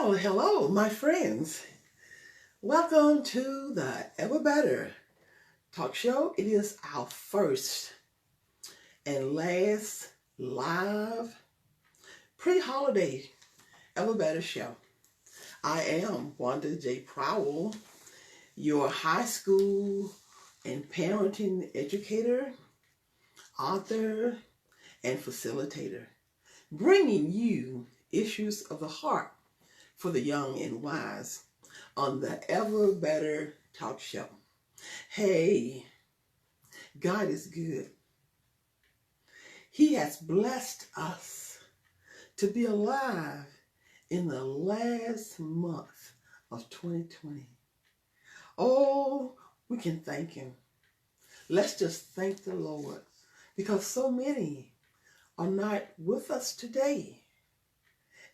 Well, hello, my friends. Welcome to the Ever Better Talk Show. It is our first and last live pre-holiday Ever Better show. I am Wanda J. Prowell, your high school and parenting educator, author, and facilitator, bringing you issues of the heart for the young and wise on the Ever Better Talk Show. Hey, God is good. He has blessed us to be alive in the last month of 2020. Oh, we can thank Him. Let's just thank the Lord because so many are not with us today.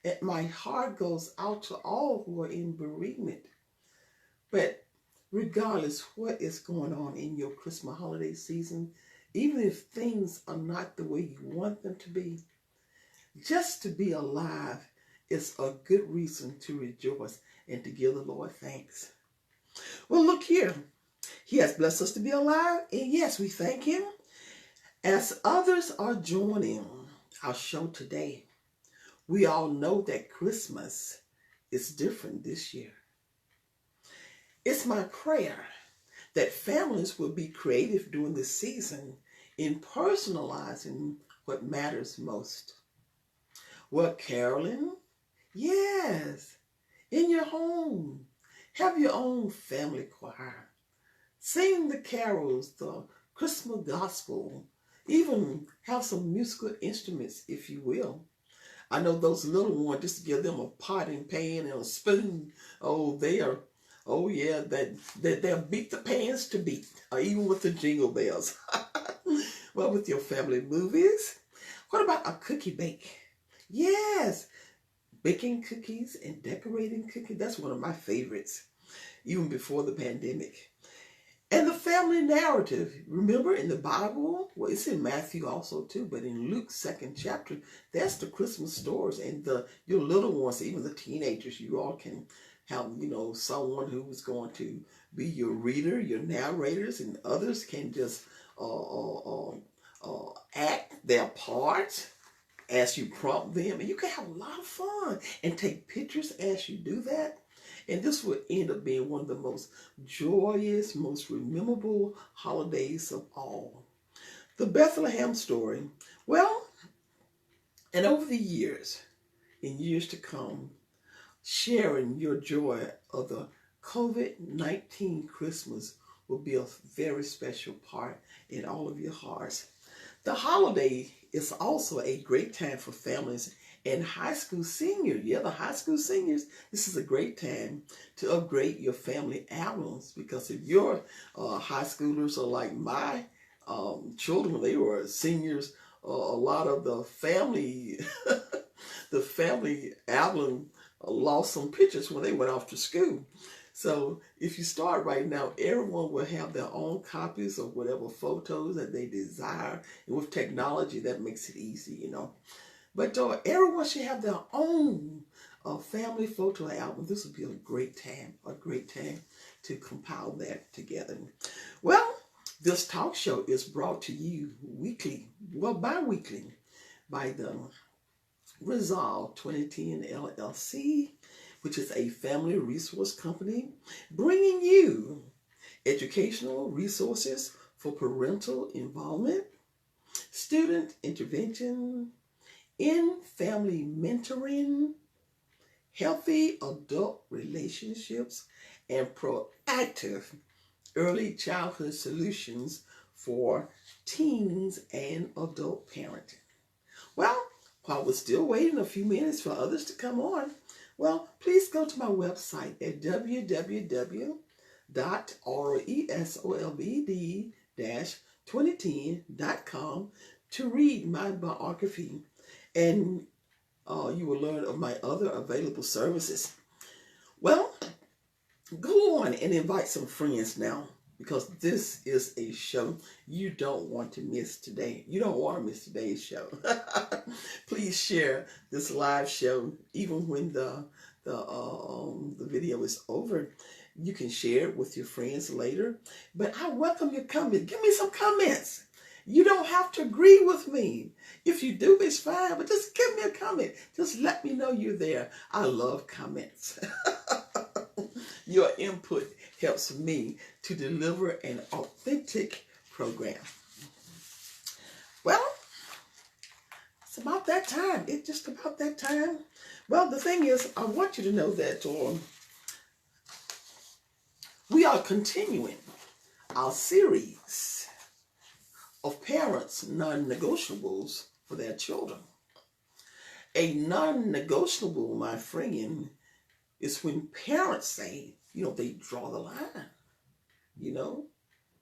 And my heart goes out to all who are in bereavement. But regardless what is going on in your Christmas holiday season, even if things are not the way you want them to be, just to be alive is a good reason to rejoice and to give the Lord thanks. Well, look here. He has blessed us to be alive, and yes, we thank Him. As others are joining our show today, we all know that Christmas is different this year. It's my prayer that families will be creative during this season in personalizing what matters most. Well, caroling, yes, in your home. Have your own family choir. Sing the carols, the Christmas gospel, even have some musical instruments, if you will. I know those little ones, just give them a pot and pan and a spoon. Oh, yeah, they'll beat the pans to beat, or even with the jingle bells. Well, with your family movies, what about a cookie bake? Yes, baking cookies and decorating cookies. That's one of my favorites, even before the pandemic. And the family narrative, remember in the Bible, well, it's in Matthew also too, but in Luke's 2nd chapter, that's the Christmas stories. And your little ones, even the teenagers, you all can have, someone who is going to be your reader, your narrators, and others can just act their part as you prompt them. And you can have a lot of fun and take pictures as you do that. And this will end up being one of the most joyous, most memorable holidays of all. The Bethlehem story. Well, and over the years, in years to come, sharing your joy of the COVID-19 Christmas will be a very special part in all of your hearts. The holiday is also a great time for families and high school seniors. Yeah, the high school seniors, this is a great time to upgrade your family albums, because if your high schoolers are like my children, when they were seniors, a lot of the family, the family album lost some pictures when they went off to school. So if you start right now, everyone will have their own copies of whatever photos that they desire. And with technology, that makes it easy, But everyone should have their own family photo album. This would be a great time to compile that together. Well, this talk show is brought to you bi-weekly by the Resolve 2010 LLC, which is a family resource company, bringing you educational resources for parental involvement, student intervention, in-family mentoring, healthy adult relationships, and proactive early childhood solutions for teens and adult parenting. Well, while we're still waiting a few minutes for others to come on, well, please go to my website at www.resolved-2010.com to read my biography, and you will learn of my other available services. Well, go on and invite some friends now, because this is a show you don't want to miss today. You don't want to miss today's show. Please share this live show, even when the the video is over, you can share it with your friends later. But I welcome your comments. Give me some comments. You don't have to agree with me. If you do, it's fine, but just give me a comment. Just let me know you're there. I love comments. Your input helps me to deliver an authentic program. Well, it's about that time. It's just about that time. Well, the thing is, I want you to know that we are continuing our series of parents' non-negotiables for their children. A non-negotiable, my friend, is when parents say, they draw the line.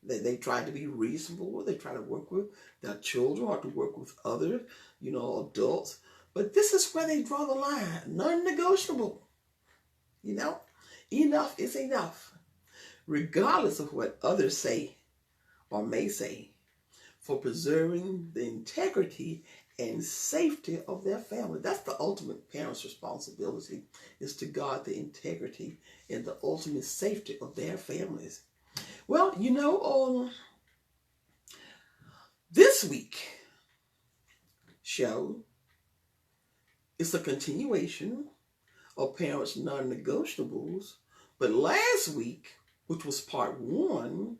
They try to be reasonable. They try to work with their children or to work with other, adults. But this is where they draw the line. Non-negotiable. Enough is enough. Regardless of what others say or may say, for preserving the integrity and safety of their family. That's the ultimate parent's responsibility, is to guard the integrity and the ultimate safety of their families. Well, this week show is a continuation of parents' non-negotiables. But last week, which was part 1,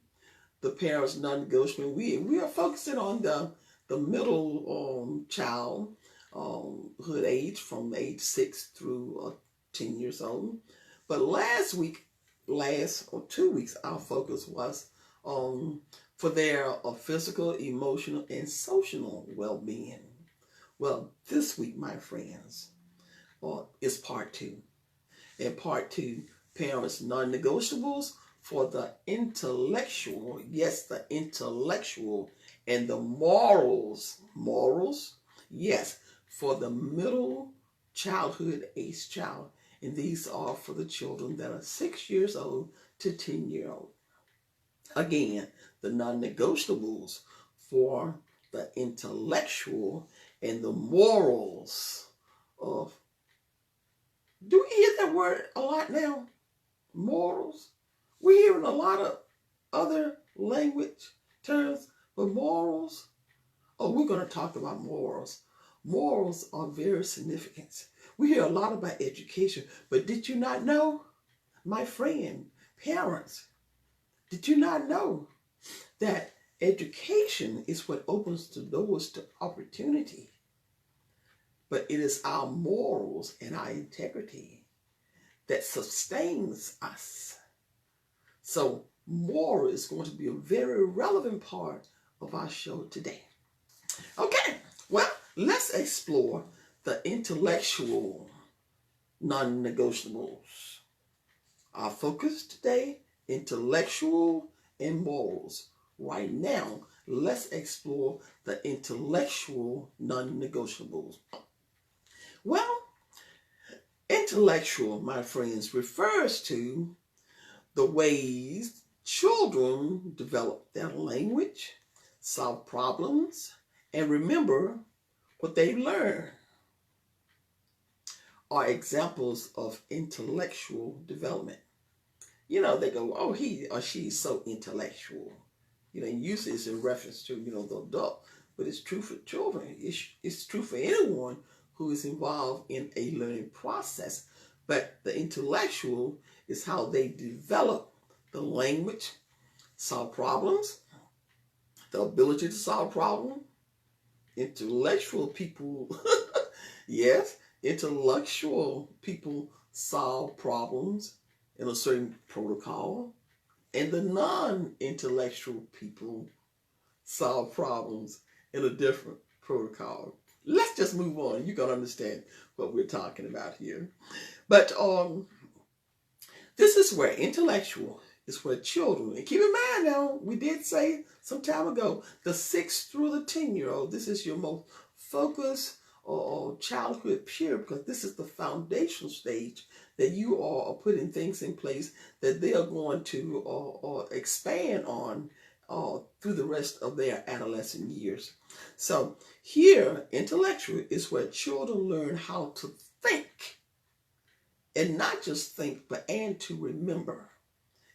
the parents' non-negotiable, we are focusing on the middle childhood age, from age 6 through 10 years old. But last 2 weeks, our focus was for their physical, emotional, and social well-being. Well, this week, my friends, is part 2. And part 2, parents' non-negotiables for the intellectual, yes, the intellectual and the morals, yes, for the middle childhood age child. And these are for the children that are 6 years old to 10-year-old. Again, the non-negotiables for the intellectual and the morals of, do we hear that word a lot now? Morals? We're hearing a lot of other language terms, but morals? Oh, we're going to talk about morals. Morals are very significant. We hear a lot about education, but did you not know, my friend, parents, did you not know that education is what opens the doors to opportunity? But it is our morals and our integrity that sustains us. So moral is going to be a very relevant part of our show today. Okay, well, let's explore the intellectual non-negotiables. Our focus today, intellectual and morals. Right now, let's explore the intellectual non-negotiables. Well, intellectual, my friends, refers to the ways children develop their language, solve problems, and remember what they learn. Are examples of intellectual development. They go, oh, he or she is so intellectual. Usually it's in reference to, the adult, but it's true for children. It's true for anyone who is involved in a learning process. But the intellectual is how they develop the language, solve problems, the ability to solve problems. Intellectual people, yes, intellectual people solve problems in a certain protocol, and the non-intellectual people solve problems in a different protocol. Let's just move on. You're going to understand what we're talking about here. But this is where intellectual is where children, and keep in mind now, we did say some time ago, the 6 through the 10-year-old, this is your most focused or childhood period, because this is the foundational stage that you are putting things in place that they are going to expand on through the rest of their adolescent years. So here, intellectual is where children learn how to think And not just think, but and to remember.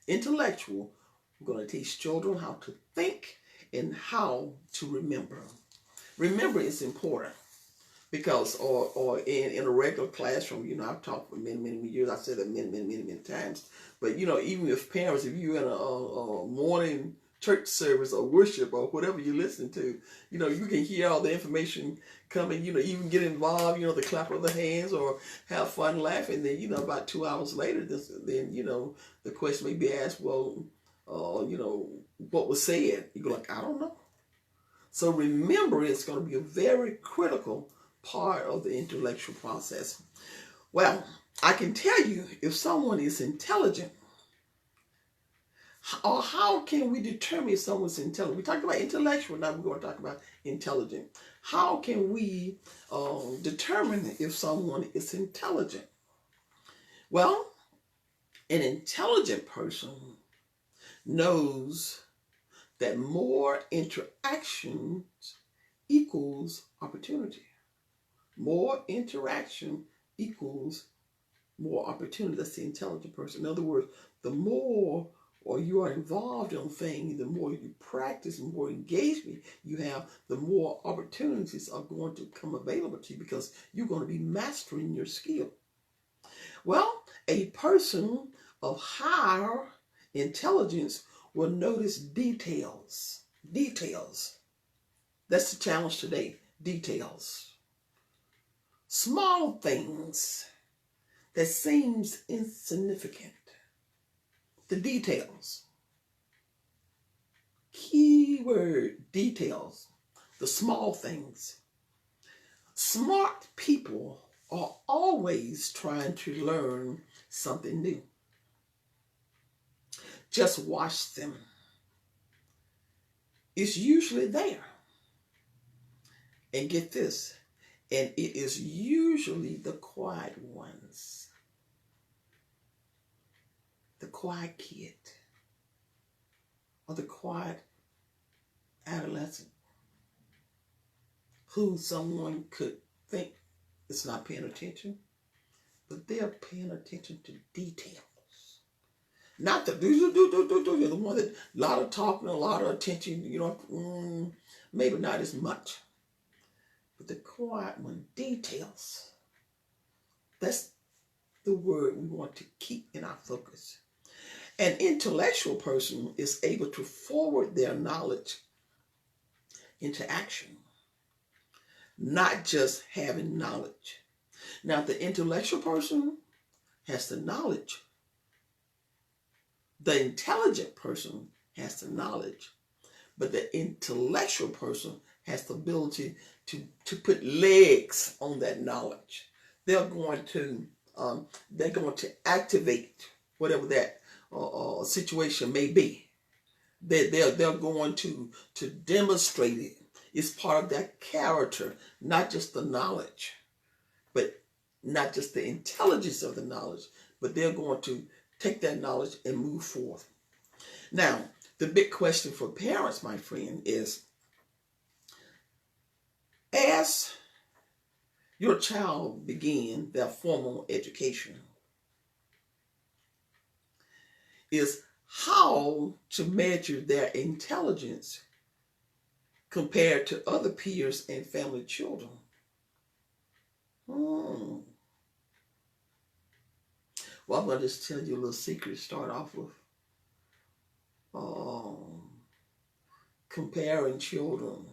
Intellectual, we're going to teach children how to think and how to remember. Remember is important because, or in a regular classroom, I've taught for many, many years. I said that many times. But, even if parents, if you're in a morning church service or worship or whatever you listen to, you can hear all the information coming, even get involved, the clap of the hands or have fun laughing. Then, about 2 hours later, then, the question may be asked, well, what was said? You go like, I don't know. So remember, it's going to be a very critical part of the intellectual process. Well, I can tell you if someone is intelligent, or how can we determine if someone's intelligent? We talked about intellectual, now we're going to talk about intelligent. How can we determine if someone is intelligent? Well, an intelligent person knows that more interactions equals opportunity. More interaction equals more opportunity. That's the intelligent person. In other words, the more or you are involved in things, the more you practice, the more engagement you have, the more opportunities are going to come available to you because you're going to be mastering your skill. Well, a person of higher intelligence will notice details. Details. That's the challenge today. Details. Small things that seems insignificant. The details. Keyword details. The small things. Smart people are always trying to learn something new. Just watch them. It's usually there. And get this, and it is usually the quiet ones. The quiet kid. Or the quiet adolescent. Who someone could think is not paying attention. But they're paying attention to details. Not the one that a lot of talking, a lot of attention, maybe not as much. But the quiet one, details. That's the word we want to keep in our focus. An intellectual person is able to forward their knowledge into action, not just having knowledge. Now, the intellectual person has the knowledge. The intelligent person has the knowledge, but the intellectual person has the ability to put legs on that knowledge. They're going to activate whatever that situation may be. They're going to demonstrate it. It's part of their character, not just the knowledge, but not just the intelligence of the knowledge, but they're going to take that knowledge and move forth. Now, the big question for parents, my friend, is as your child begin their formal education, is how to measure their intelligence compared to other peers and family children. Well, I'm going to just tell you a little secret to start off with. Comparing children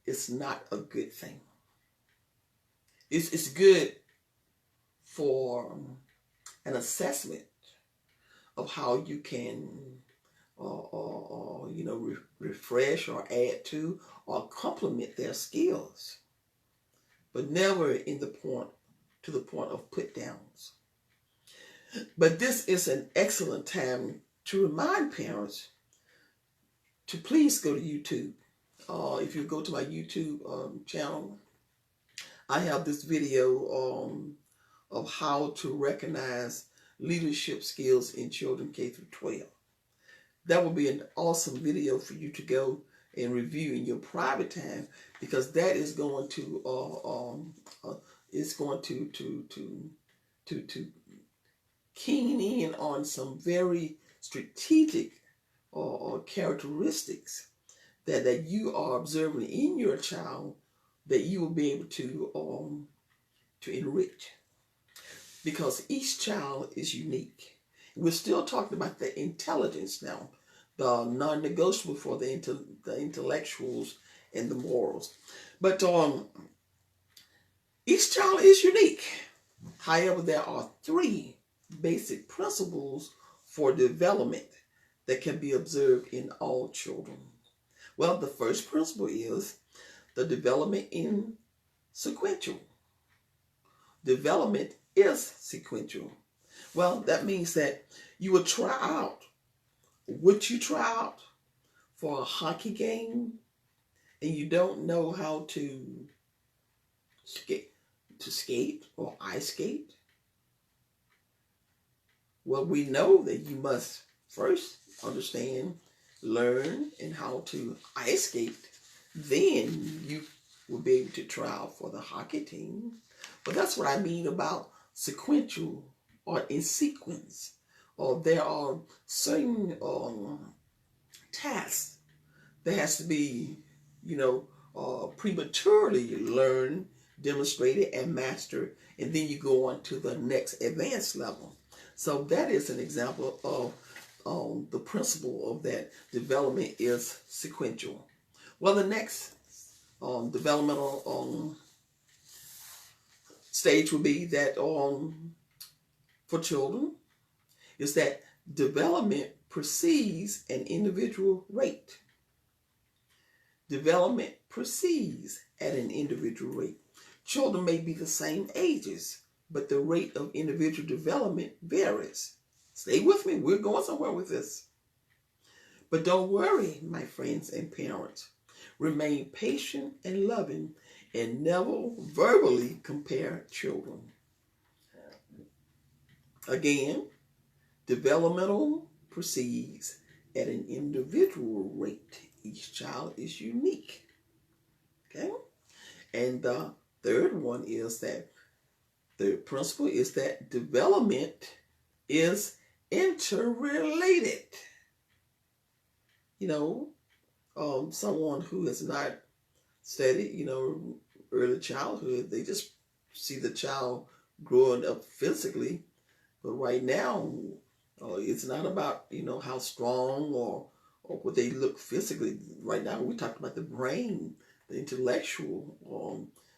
is not a good thing. It's good for an assessment of how you can refresh or add to or complement their skills, but never to the point of put downs. But this is an excellent time to remind parents to please go to YouTube. If you go to my YouTube channel, I have this video of how to recognize leadership skills in children K through 12. That will be an awesome video for you to go and review in your private time, because that is going to to keen in on some very strategic or characteristics that you are observing in your child that you will be able to enrich, because each child is unique. We're still talking about the intelligence now, the non-negotiable for the intellectuals and the morals. But each child is unique. However, there are three basic principles for development that can be observed in all children. Well, the first principle is the development in sequential. Development is sequential. Well, that means that you will try out what you try out for a hockey game, and you don't know how to skate or ice skate. Well, we know that you must first understand, learn, and how to ice skate. Then you will be able to try out for the hockey team. But that's what I mean about sequential or in sequence. Or there are certain tasks that has to be, prematurely learned, demonstrated, and mastered, and then you go on to the next advanced level. So that is an example of the principle of that development is sequential. Well, the next developmental stage would be that for children is that development precedes an individual rate. Development proceeds at an individual rate. Children may be the same ages, but the rate of individual development varies. Stay with me. We're going somewhere with this. But don't worry, my friends and parents. Remain patient and loving and never verbally compare children. Again, developmental proceeds at an individual rate. Each child is unique. Okay? And the third one is that the principle is that development is interrelated. Someone who has not studied, early childhood, they just see the child growing up physically. But right now, it's not about, how strong or what they look physically. Right now, we talked about the brain, the intellectual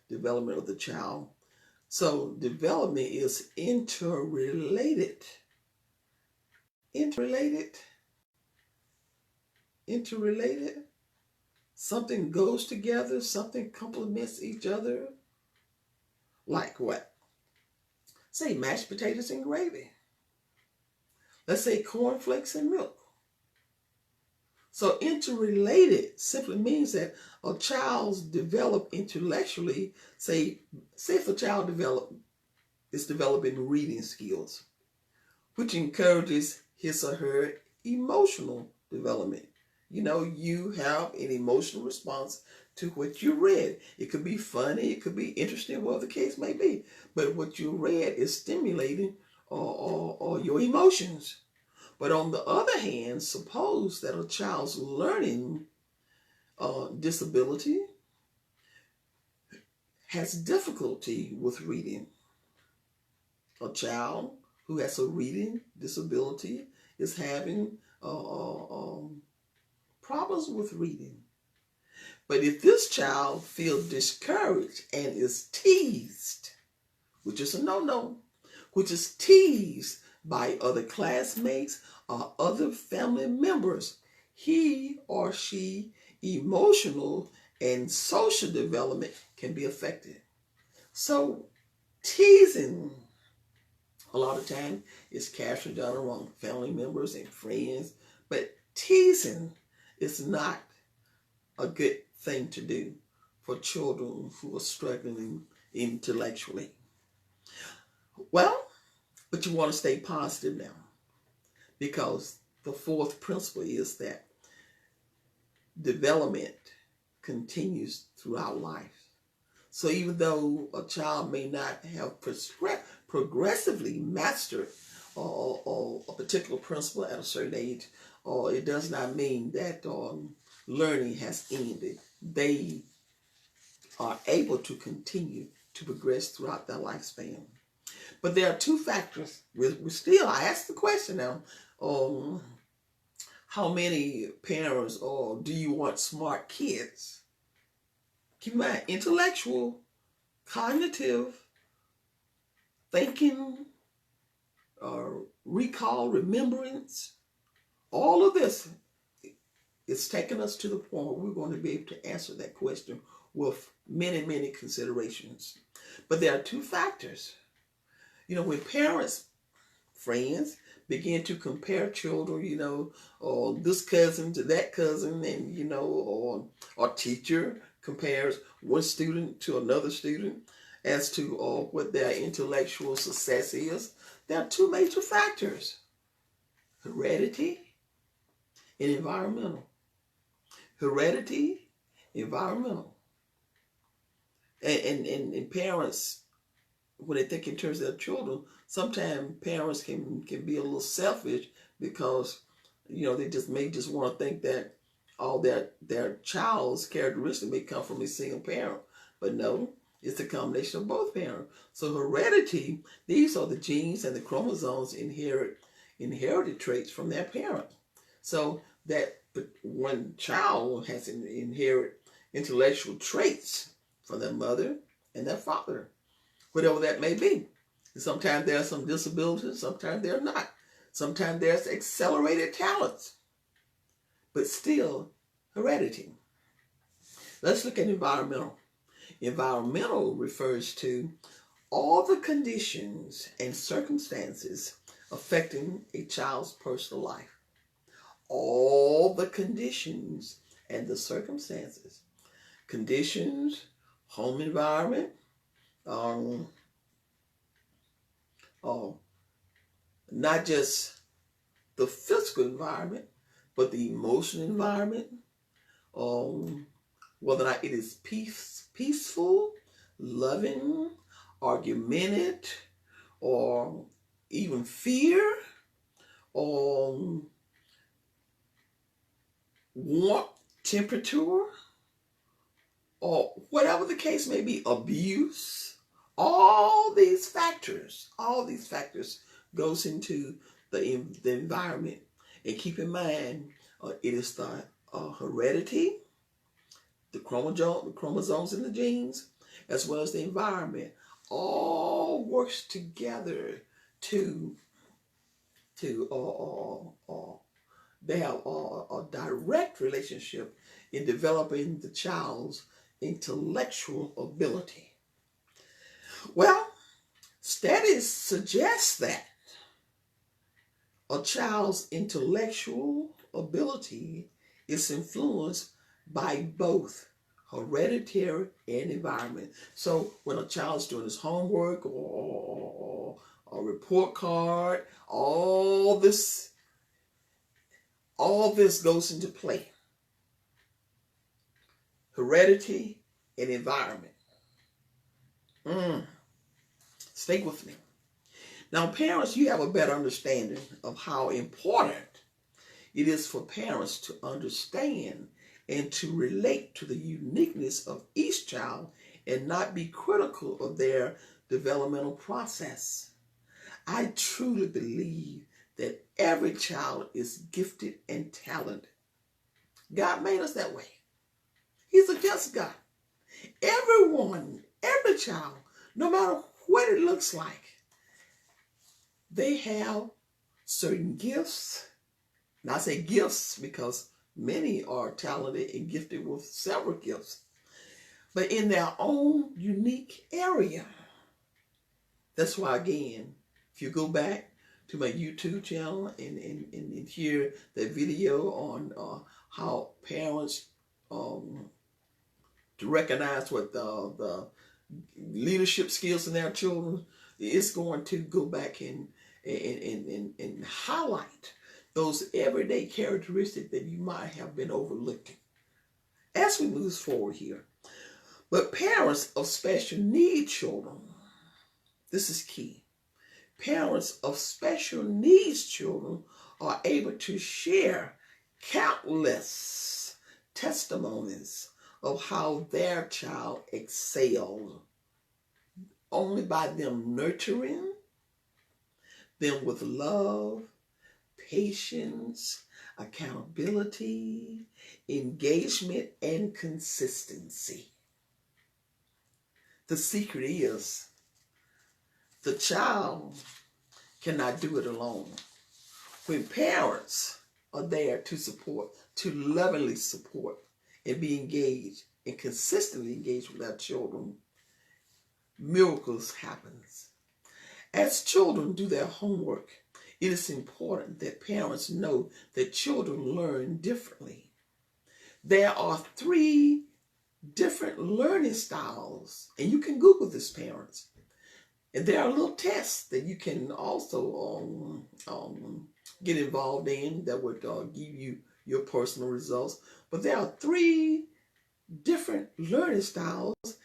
development of the child. So development is interrelated. Interrelated. Something goes together, something complements each other. Like what? Say mashed potatoes and gravy. Let's say cornflakes and milk. So interrelated simply means that a child's develop intellectually. Say if a child is developing reading skills, which encourages his or her emotional development. You have an emotional response to what you read. It could be funny, it could be interesting, whatever the case may be. But what you read is stimulating or your emotions. But on the other hand, suppose that a child's learning disability has difficulty with reading. A child who has a reading disability is having problems with reading. But if this child feels discouraged and is teased, which is a no-no, which is teased by other classmates or other family members, he or she emotional and social development can be affected. So teasing a lot of time is casually done among family members and friends, but teasing is not a good thing to do for children who are struggling intellectually. Well, but you want to stay positive now, because the fourth principle is that development continues throughout life. So even though a child may not have progressively master or a particular principle at a certain age, or it does not mean that learning has ended. They are able to continue to progress throughout their lifespan. But there are two factors. We still, I ask the question now, how many parents or do you want smart kids? Keep in mind, intellectual, cognitive, thinking, recall, remembrance, all of this is taking us to the point where we're going to be able to answer that question with many, many considerations. But there are two factors. When parents, friends, begin to compare children, or this cousin to that cousin, and, or teacher compares one student to another student as to what their intellectual success is, there are two major factors: heredity and environmental. Heredity, environmental. And parents, when they think in terms of their children, sometimes parents can be a little selfish because, they may just want to think that all their child's characteristics may come from a single parent. But no, it's a combination of both parents. So heredity, these are the genes and the chromosomes inherited traits from their parent. So that one child has inherit intellectual traits from their mother and their father, whatever that may be. Sometimes there are some disabilities, sometimes there are not. Sometimes there's accelerated talents, but still heredity. Let's look at environmental. Environmental refers to all the conditions and circumstances affecting a child's personal life. All the conditions and the circumstances. Conditions, home environment, not just the physical environment, but the emotional environment, whether or not it is peaceful, loving, argumentative, or even fear, or warmth, temperature, or whatever the case may be, abuse. All these factors goes into the environment. And keep in mind, it is the heredity, the chromosomes and the genes, as well as the environment, all works together to they have a direct relationship in developing the child's intellectual ability. Well, studies suggest that a child's intellectual ability is influenced by both hereditary and environment. So when a child's doing his homework or a report card, all this goes into play. Heredity and environment. Stay with me. Now, parents, you have a better understanding of how important it is for parents to understand and to relate to the uniqueness of each child and not be critical of their developmental process. I truly believe that every child is gifted and talented. God made us that way. He's a just God. Everyone, every child, no matter what it looks like, they have certain gifts. And I say gifts because many are talented and gifted with several gifts, but in their own unique area. That's why, again, if you go back to my YouTube channel and hear that video on how parents to recognize what the leadership skills in their children, it's going to go back and highlight those everyday characteristics that you might have been overlooking as we move forward here. But parents of special needs children, this is key. Parents of special needs children are able to share countless testimonies of how their child excelled only by them nurturing them with love, patience, accountability, engagement, and consistency. The secret is the child cannot do it alone. When parents are there to support, to lovingly support and be engaged and consistently engaged with our children, miracles happen. As children do their homework, it is important that parents know that children learn differently. There are 3 different learning styles, and you can Google this, parents. And there are little tests that you can also get involved in that would give you your personal results. But there are 3 different learning styles,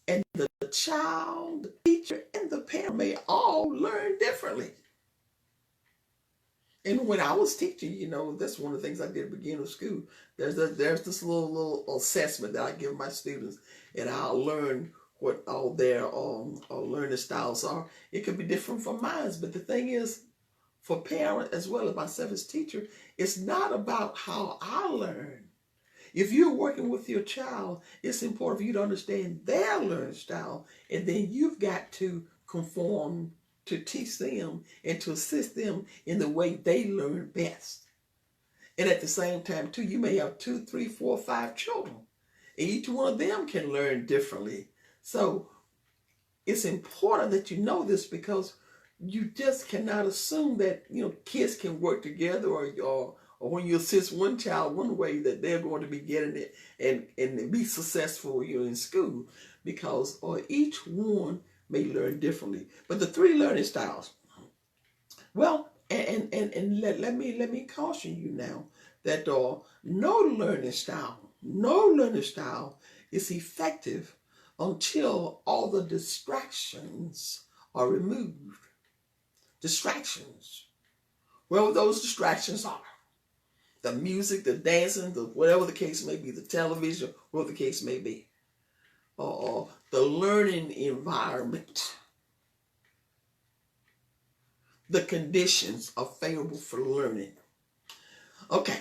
and the child, the teacher, and the parent may all learn differently. And when I was teaching, that's one of the things I did at the beginning of school. There's this little assessment that I give my students, and I'll learn what all their learning styles are. It could be different from mine, but the thing is, for parents as well as myself as teacher, it's not about how I learn. If you're working with your child, it's important for you to understand their learning style, and then you've got to conform to teach them and to assist them in the way they learn best. And at the same time, too, you may have 2, 3, 4, 5 children, and each one of them can learn differently. So it's important that you know this, because you just cannot assume that kids can work together, or when you assist one child one way, that they're going to be getting it and be successful in school, because each one may learn differently. But the 3 learning styles, well, and let me caution you now that no learning style is effective until all the distractions are removed. Distractions. Well, those distractions are the music, the dancing, the whatever the case may be, the television, whatever the case may be, or the learning environment. The conditions are favorable for learning. Okay,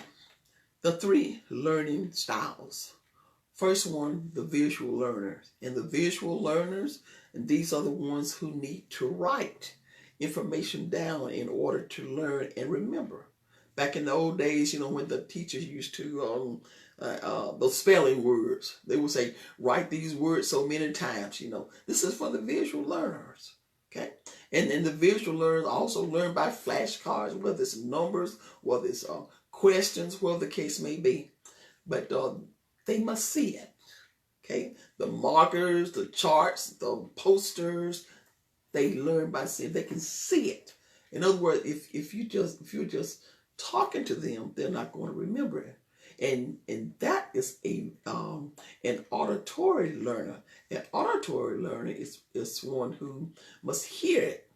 the 3 learning styles. First one, the visual learners. And the visual learners, and these are the ones who need to write information down in order to learn and remember. Back in the old days, when the teachers used to, those spelling words, they would say, write these words so many times, This is for the visual learners, okay? And the visual learners also learn by flashcards, whether it's numbers, whether it's questions, whatever the case may be. But they must see it, okay? The markers, the charts, the posters, they learn by seeing. They can see it. In other words, if you're just talking to them, they're not going to remember it. And that is an auditory learner. An auditory learner is one who must hear it.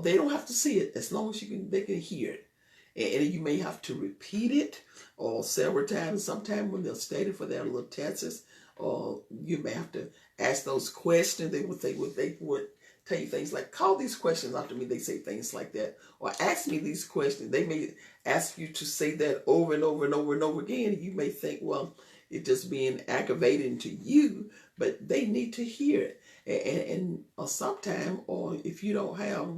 They don't have to see it, as long as they can hear it. And you may have to repeat it several times. Sometimes when they're studying for their little tests, you may have to ask those questions. They would tell you things like, call these questions after me. They say things like that. Or ask me these questions. They may ask you to say that over and over and over and over again. You may think, well, it's just being aggravating to you, but they need to hear it. And sometime, or if you don't have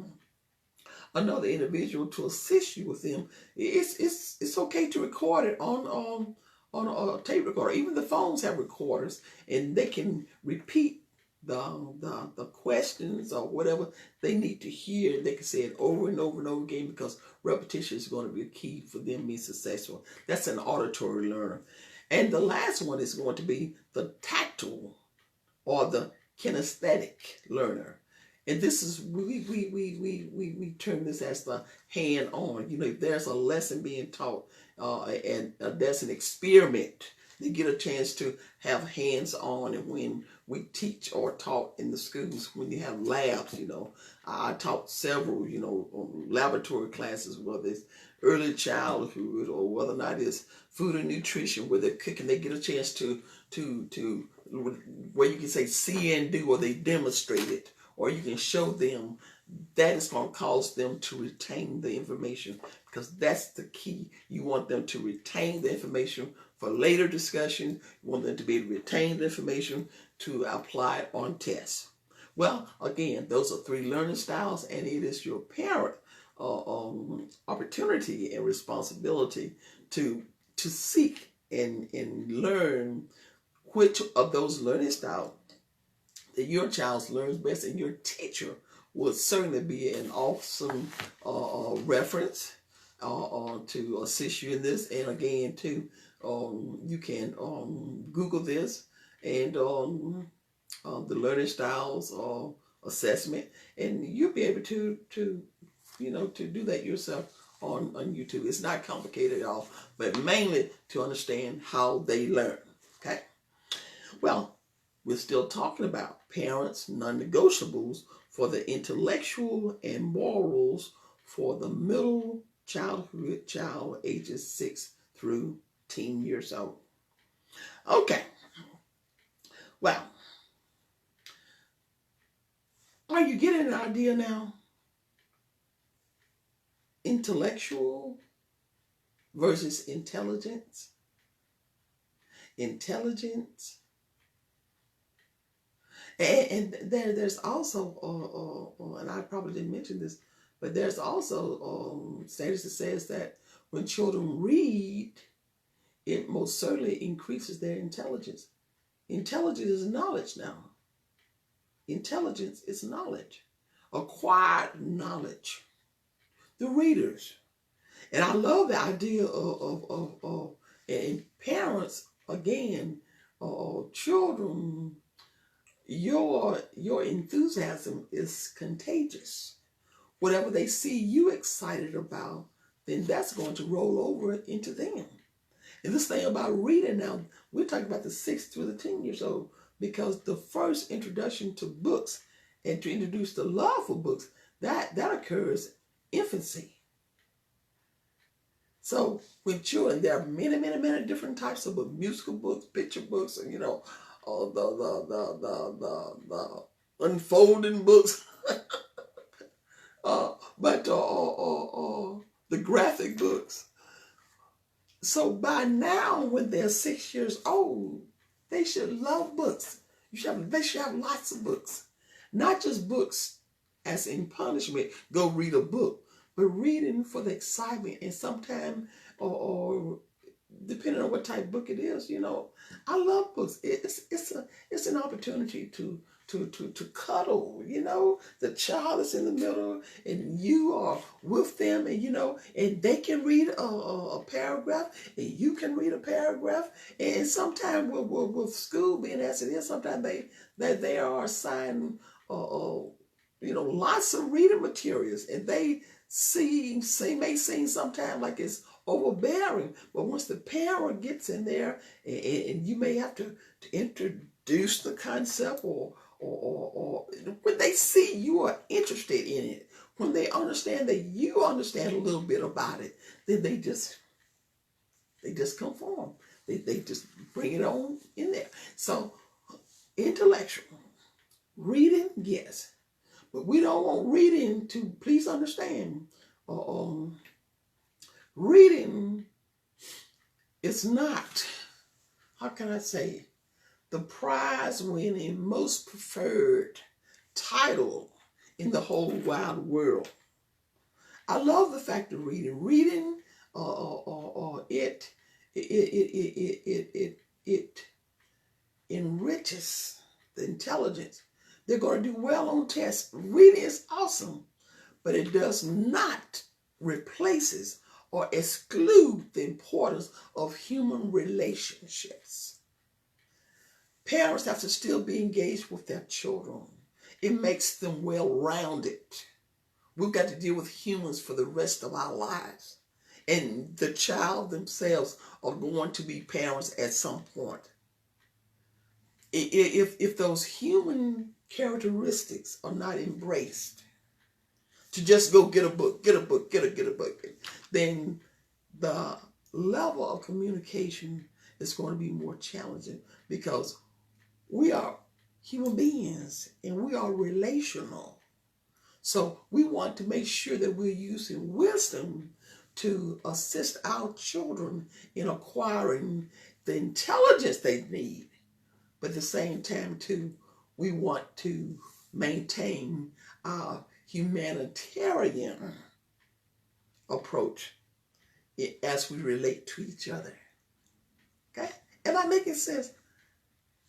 another individual to assist you with them, it's okay to record it on a tape recorder. Even the phones have recorders, and they can repeat the questions or whatever they need to hear. They can say it over and over and over again, because repetition is going to be a key for them being successful. That's an auditory learner. And the last one is going to be the tactile or the kinesthetic learner. And this is, we term this as the hand-on. If there's a lesson being taught and there's an experiment They get a chance to have hands-on, and when we teach or taught in the schools, when you have labs, I taught several, laboratory classes, whether it's early childhood or whether or not it's food and nutrition, where they're cooking, they get a chance to where you can say see and do, or they demonstrate it, or you can show them. That is going to cause them to retain the information, because that's the key. You want them to retain the information for later discussion. You want them to be able to retain the information to apply it on tests. Well, again, those are 3 learning styles, and it is your parent opportunity and responsibility to seek and learn which of those learning styles that your child learns best, and your teacher would certainly be an awesome reference to assist you in this. And again, too, you can Google this and the learning styles assessment, and you'll be able to do that yourself on YouTube. It's not complicated at all, but mainly to understand how they learn. Okay. Well, we're still talking about parents' non-negotiables for the intellectual and morals for the middle childhood child, ages 6 through 10 years old. Okay. Well, are you getting an idea now? Intellectual versus intelligence. Intelligence. And there's also, and I probably didn't mention this, but there's also studies that says that when children read, it most certainly increases their intelligence. Intelligence is knowledge now. Intelligence is knowledge, acquired knowledge. The readers. And I love the idea of and parents, again, children, your enthusiasm is contagious. Whatever they see you excited about, then that's going to roll over into them. And this thing about reading now, we're talking about the 6 through the 10 years old, because the first introduction to books and to introduce the love for books, that occurs infancy. So with children, there are many, many, many different types of books: musical books, picture books, and the unfolding books, but the graphic books. So by now, when they're 6 years old, they should love books. They should have lots of books, not just books as in punishment. Go read a book, but reading for the excitement, and sometimes, or depending on what type of book it is, I love books. It's an opportunity to cuddle. The child is in the middle, and you are with them, and and they can read a paragraph, and you can read a paragraph. And sometimes with school being as it is, sometimes they are assigned lots of reading materials, and they may seem sometimes like it's overbearing, but once the parent gets in there, and you may have to introduce the concept, or when they see you are interested in it, when they understand that you understand a little bit about it, then they just conform. They just bring it on in there. So intellectual reading, yes, but we don't want reading to, please understand, reading is not, how can I say, the prize-winning, most preferred title in the whole wide world. I love the fact of reading. Reading, it enriches the intelligence. They're going to do well on tests. Reading is awesome, but it does not replaces or exclude the importance of human relationships. Parents have to still be engaged with their children. It makes them well-rounded. We've got to deal with humans for the rest of our lives. And the child themselves are going to be parents at some point. If those human characteristics are not embraced, to just go get a book, get a book, get a book, then the level of communication is going to be more challenging, because we are human beings and we are relational. So we want to make sure that we're using wisdom to assist our children in acquiring the intelligence they need. But at the same time, too, we want to maintain our humanitarian approach as we relate to each other. Okay? Am I making sense?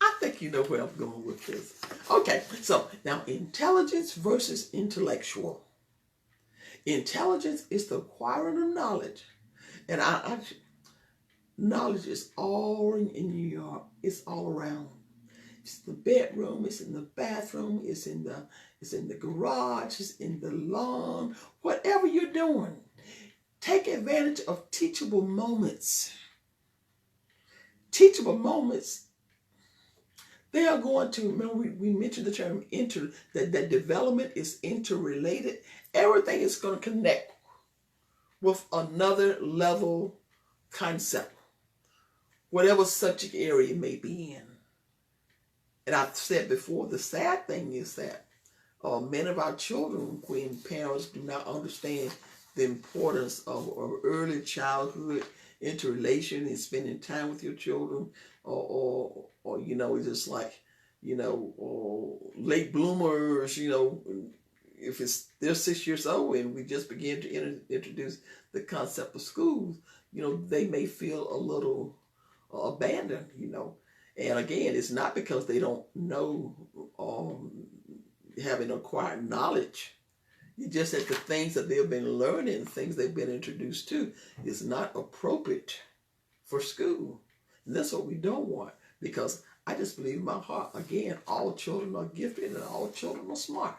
I think you know where I'm going with this. Okay, so now intelligence versus intellectual. Intelligence is the acquiring of knowledge. And knowledge is all in New York. It's all around. It's in the bedroom, it's in the bathroom, it's in the garage, it's in the lawn. Whatever you're doing, take advantage of teachable moments. Teachable moments, they are going to, remember we mentioned the term that development is interrelated. Everything is going to connect with another level concept, whatever subject area it may be in. And I've said before, the sad thing is that many of our children, when parents do not understand the importance of early childhood interrelation and spending time with your children, or it's just like, or late bloomers, if they're 6 years old and we just begin to introduce the concept of schools, they may feel a little abandoned, And again, it's not because they don't know, having acquired knowledge. It's just that the things that they've been learning, things they've been introduced to, is not appropriate for school. And that's what we don't want, because I just believe in my heart, again, all children are gifted and all children are smart.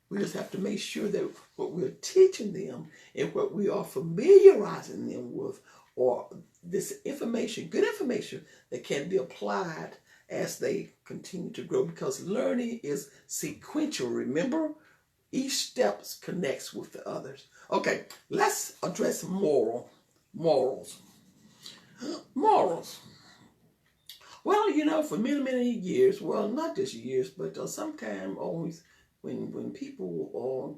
We just have to make sure that what we're teaching them and what we are familiarizing them with, or this information, good information that can be applied as they continue to grow, because learning is sequential. Remember, each step connects with the others. Okay, let's address morals. Morals. Well, for many years, well, not just years, but sometimes always when people are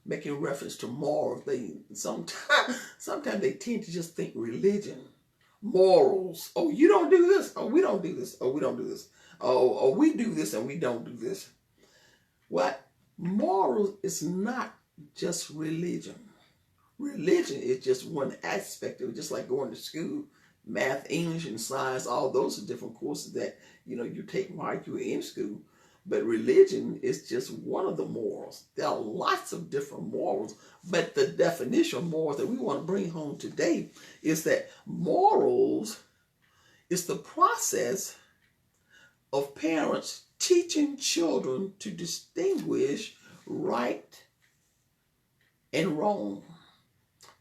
making reference to morals, they sometimes they tend to just think religion. Morals. Oh, you don't do this. Oh, we don't do this. Oh, we don't do this. Oh, we do this and we don't do this. What? Morals is not just religion. Religion is just one aspect of it, just like going to school. Math, English, and science, all those are different courses that, you take while you're in school. But religion is just one of the morals. There are lots of different morals, but the definition of morals that we want to bring home today is that morals is the process of parents teaching children to distinguish right and wrong,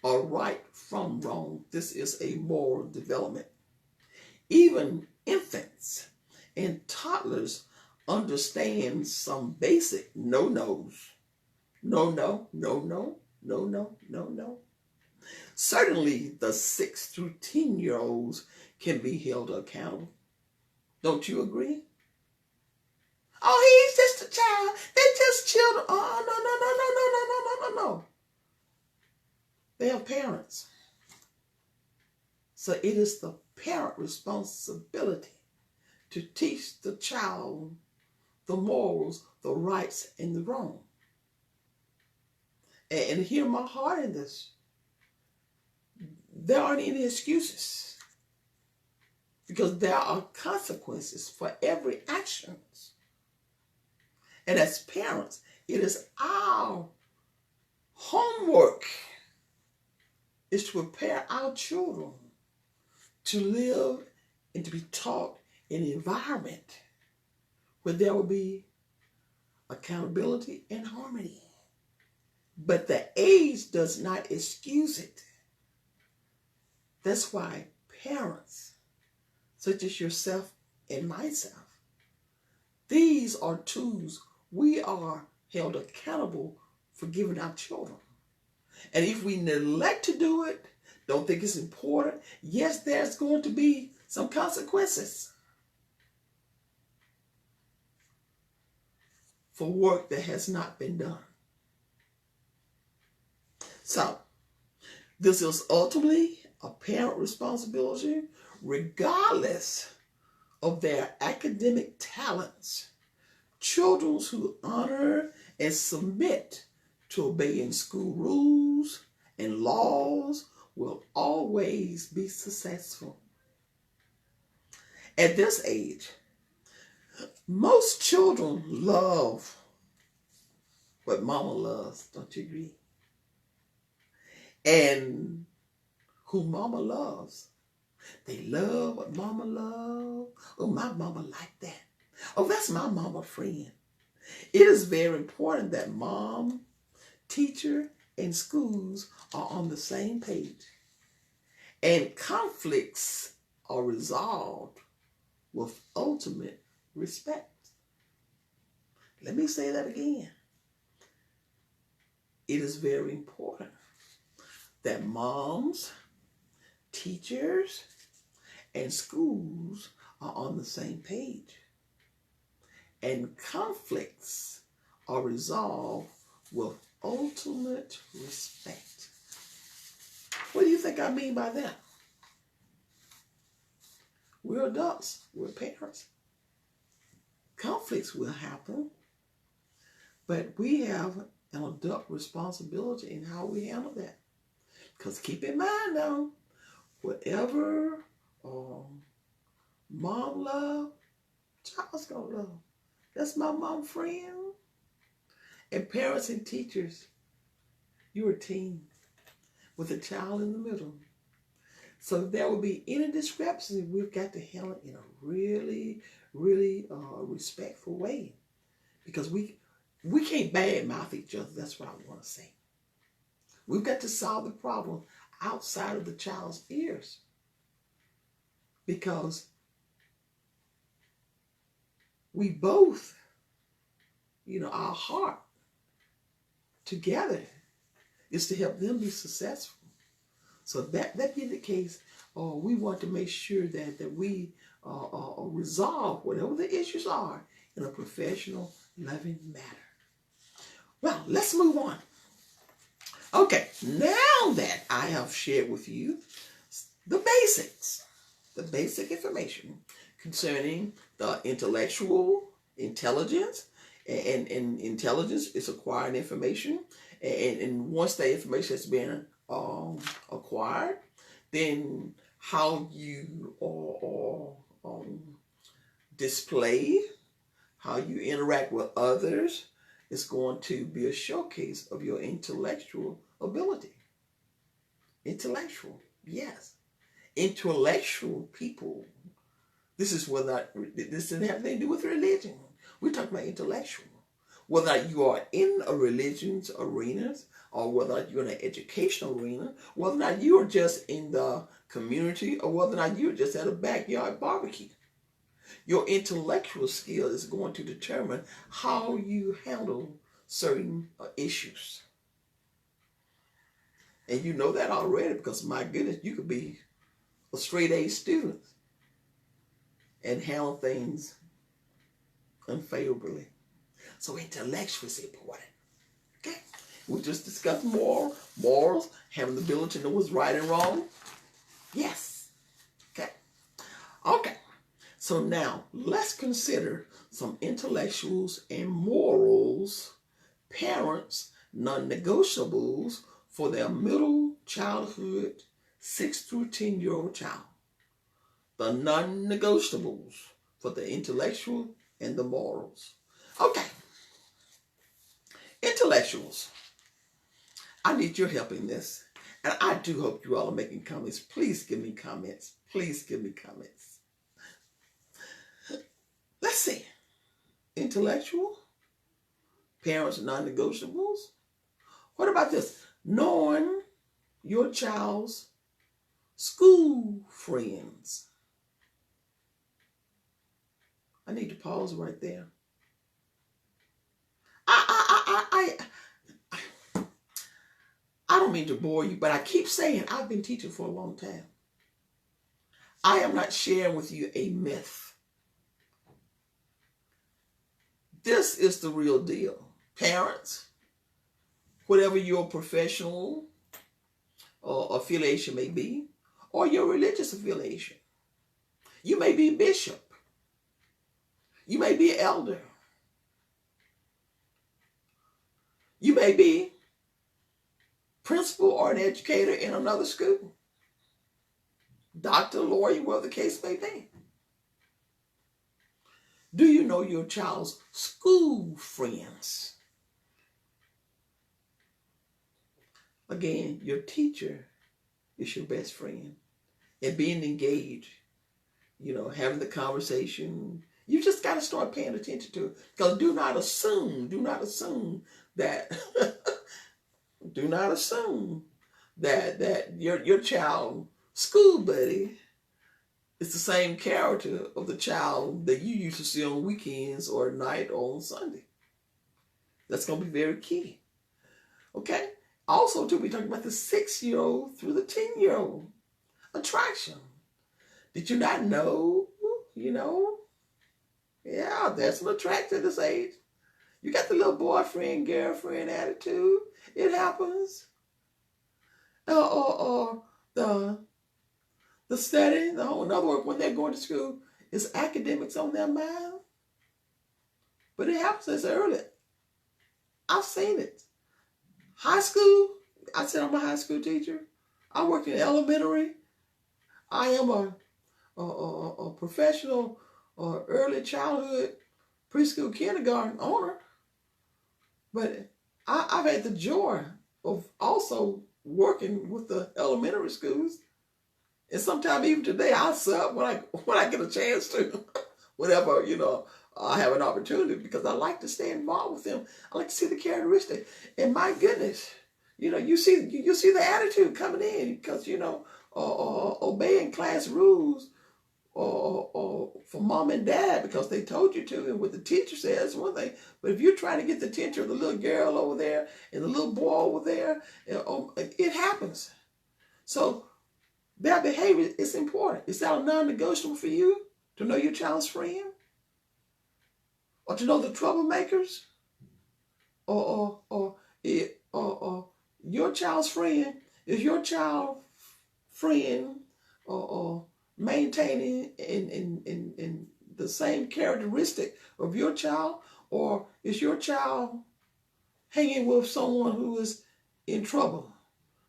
or right from wrong. This is a moral development. Even infants and toddlers understand some basic no-nos. No, no, no, no, no, no, no, no. Certainly the 6 through 10-year-olds can be held accountable. Don't you agree? Oh, he's just a child. They're just children. Oh, no. They have parents. So it is the parent responsibility to teach the child the morals, the rights, and the wrong. And hear my heart in this. There aren't any excuses, because there are consequences for every action. And as parents, it is our homework is to prepare our children to live and to be taught in an environment where there will be accountability and harmony. But the age does not excuse it. That's why parents, such as yourself and myself, these are tools we are held accountable for giving our children. And if we neglect to do it, don't think it's important, yes, there's going to be some consequences for work that has not been done. So, this is ultimately a parent responsibility, regardless of their academic talents. Children who honor and submit to obeying school rules and laws will always be successful. At this age, most children love what mama loves, don't you agree? And who mama loves, they love what mama loves. Oh, my mama like that. Oh, that's my mama friend. It is very important that mom, teacher, and schools are on the same page. And conflicts are resolved with ultimate respect. Let me say that again. It is very important that moms, teachers, and schools are on the same page. And conflicts are resolved with ultimate respect. What do you think I mean by that? We're adults. We're parents. Conflicts will happen, but we have an adult responsibility in how we handle that. Because keep in mind now, whatever mom love, child's gonna love. That's my mom friend. And parents and teachers, you're a team with a child in the middle. So if there will be any discrepancy, we've got to handle it in a really, really respectful way. Because we can't badmouth each other. That's what I want to say. We've got to solve the problem outside of the child's ears. Because we both, our heart together is to help them be successful. So that being the case, we want to make sure that we resolve whatever the issues are in a professional, loving manner. Well, let's move on. Okay, now that I have shared with you the basics, the basic information concerning the intellectual intelligence, and intelligence is acquired information, and once that information has been acquired, then how you display, how you interact with others is going to be a showcase of your intellectual ability. Intellectual, yes. Intellectual people. This doesn't have anything to do with religion. We're talking about intellectual. Whether you are in a religion's arenas, or whether you're in an educational arena, whether or not you are just in the community, or whether or not you're just at a backyard barbecue. Your intellectual skill is going to determine how you handle certain issues. And you know that already because, my goodness, you could be a straight A student and handle things unfavorably. So intellectual is important. Okay? We just discussed morals, having the ability to know what's right and wrong. Yes. Okay. Okay. So now let's consider some intellectuals and morals, parents, non-negotiables for their middle childhood, 6 through 10-year-old child. The non-negotiables for the intellectual and the morals. Okay. Intellectuals. I need your help in this. And I do hope you all are making comments. Please give me comments. Please give me comments. Let's see. Intellectual. Parents, non-negotiables. What about this? Knowing your child's school friends. I need to pause right there. I don't mean to bore you, but I keep saying I've been teaching for a long time. I am not sharing with you a myth. This is the real deal. Parents, whatever your professional or affiliation may be, or your religious affiliation. You may be a bishop. You may be an elder. You may be principal or an educator in another school. Doctor, lawyer, whatever the case may be. Do you know your child's school friends? Again, your teacher is your best friend. And being engaged, having the conversation, you just got to start paying attention to it. Because do not assume that, that your child school buddy is the same character of the child that you used to see on weekends or at night or on Sunday. That's going to be very key. Okay? Also, too, we're talking about the 6-year-old through the 10-year-old attraction. Did you not know, yeah, there's an attraction at this age. You got the little boyfriend, girlfriend attitude. It happens. Or the study, in other words, when they're going to school, is academics on their mind. But it happens as early. I've seen it. High school, I said I'm a high school teacher. I worked in elementary. I am a professional or early childhood, preschool, kindergarten owner. But I've had the joy of also working with the elementary schools. And sometimes even today I sub when I get a chance to, whenever, I have an opportunity, because I like to stay involved with them. I like to see the characteristics. And my goodness, you see the attitude coming in, because, obeying class rules or for mom and dad because they told you to, and what the teacher says is one thing. But if you're trying to get the attention of the little girl over there and the little boy over there, it happens. So their behavior is important. Is that a non-negotiable for you to know your child's friend? Or to know the troublemakers? Or your child's friend? Is your child friend or maintaining in the same characteristic of your child? Or is your child hanging with someone who is in trouble,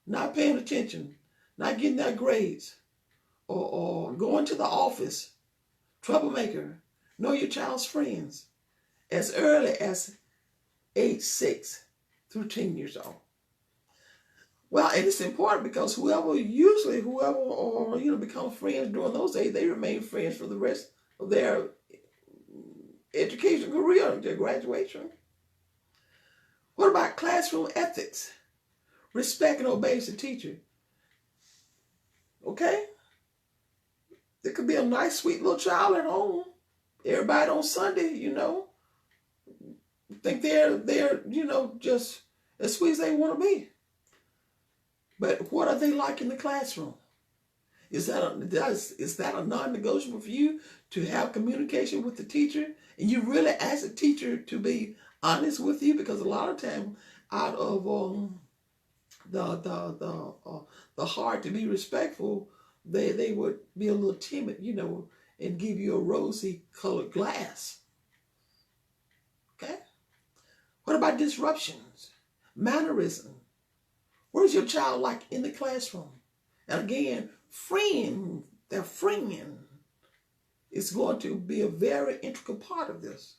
not paying attention, not getting their grades, or going to the office? Troublemaker. Know your child's friends as early as age 6 through 10 years old. Well, and it's important because whoever become friends during those days, they remain friends for the rest of their education career, their graduation. What about classroom ethics? Respect and obey the teacher. Okay? There could be a nice, sweet little child at home. Everybody on Sunday, think they're just as sweet as they want to be. But what are they like in the classroom? Is that a non-negotiable for you to have communication with the teacher? And you really ask the teacher to be honest with you, because a lot of time, out of the heart to be respectful, they would be a little timid, and give you a rosy colored glass. Okay? What about disruptions? Mannerism? What is your child like in the classroom? And again, their friend is going to be a very integral part of this.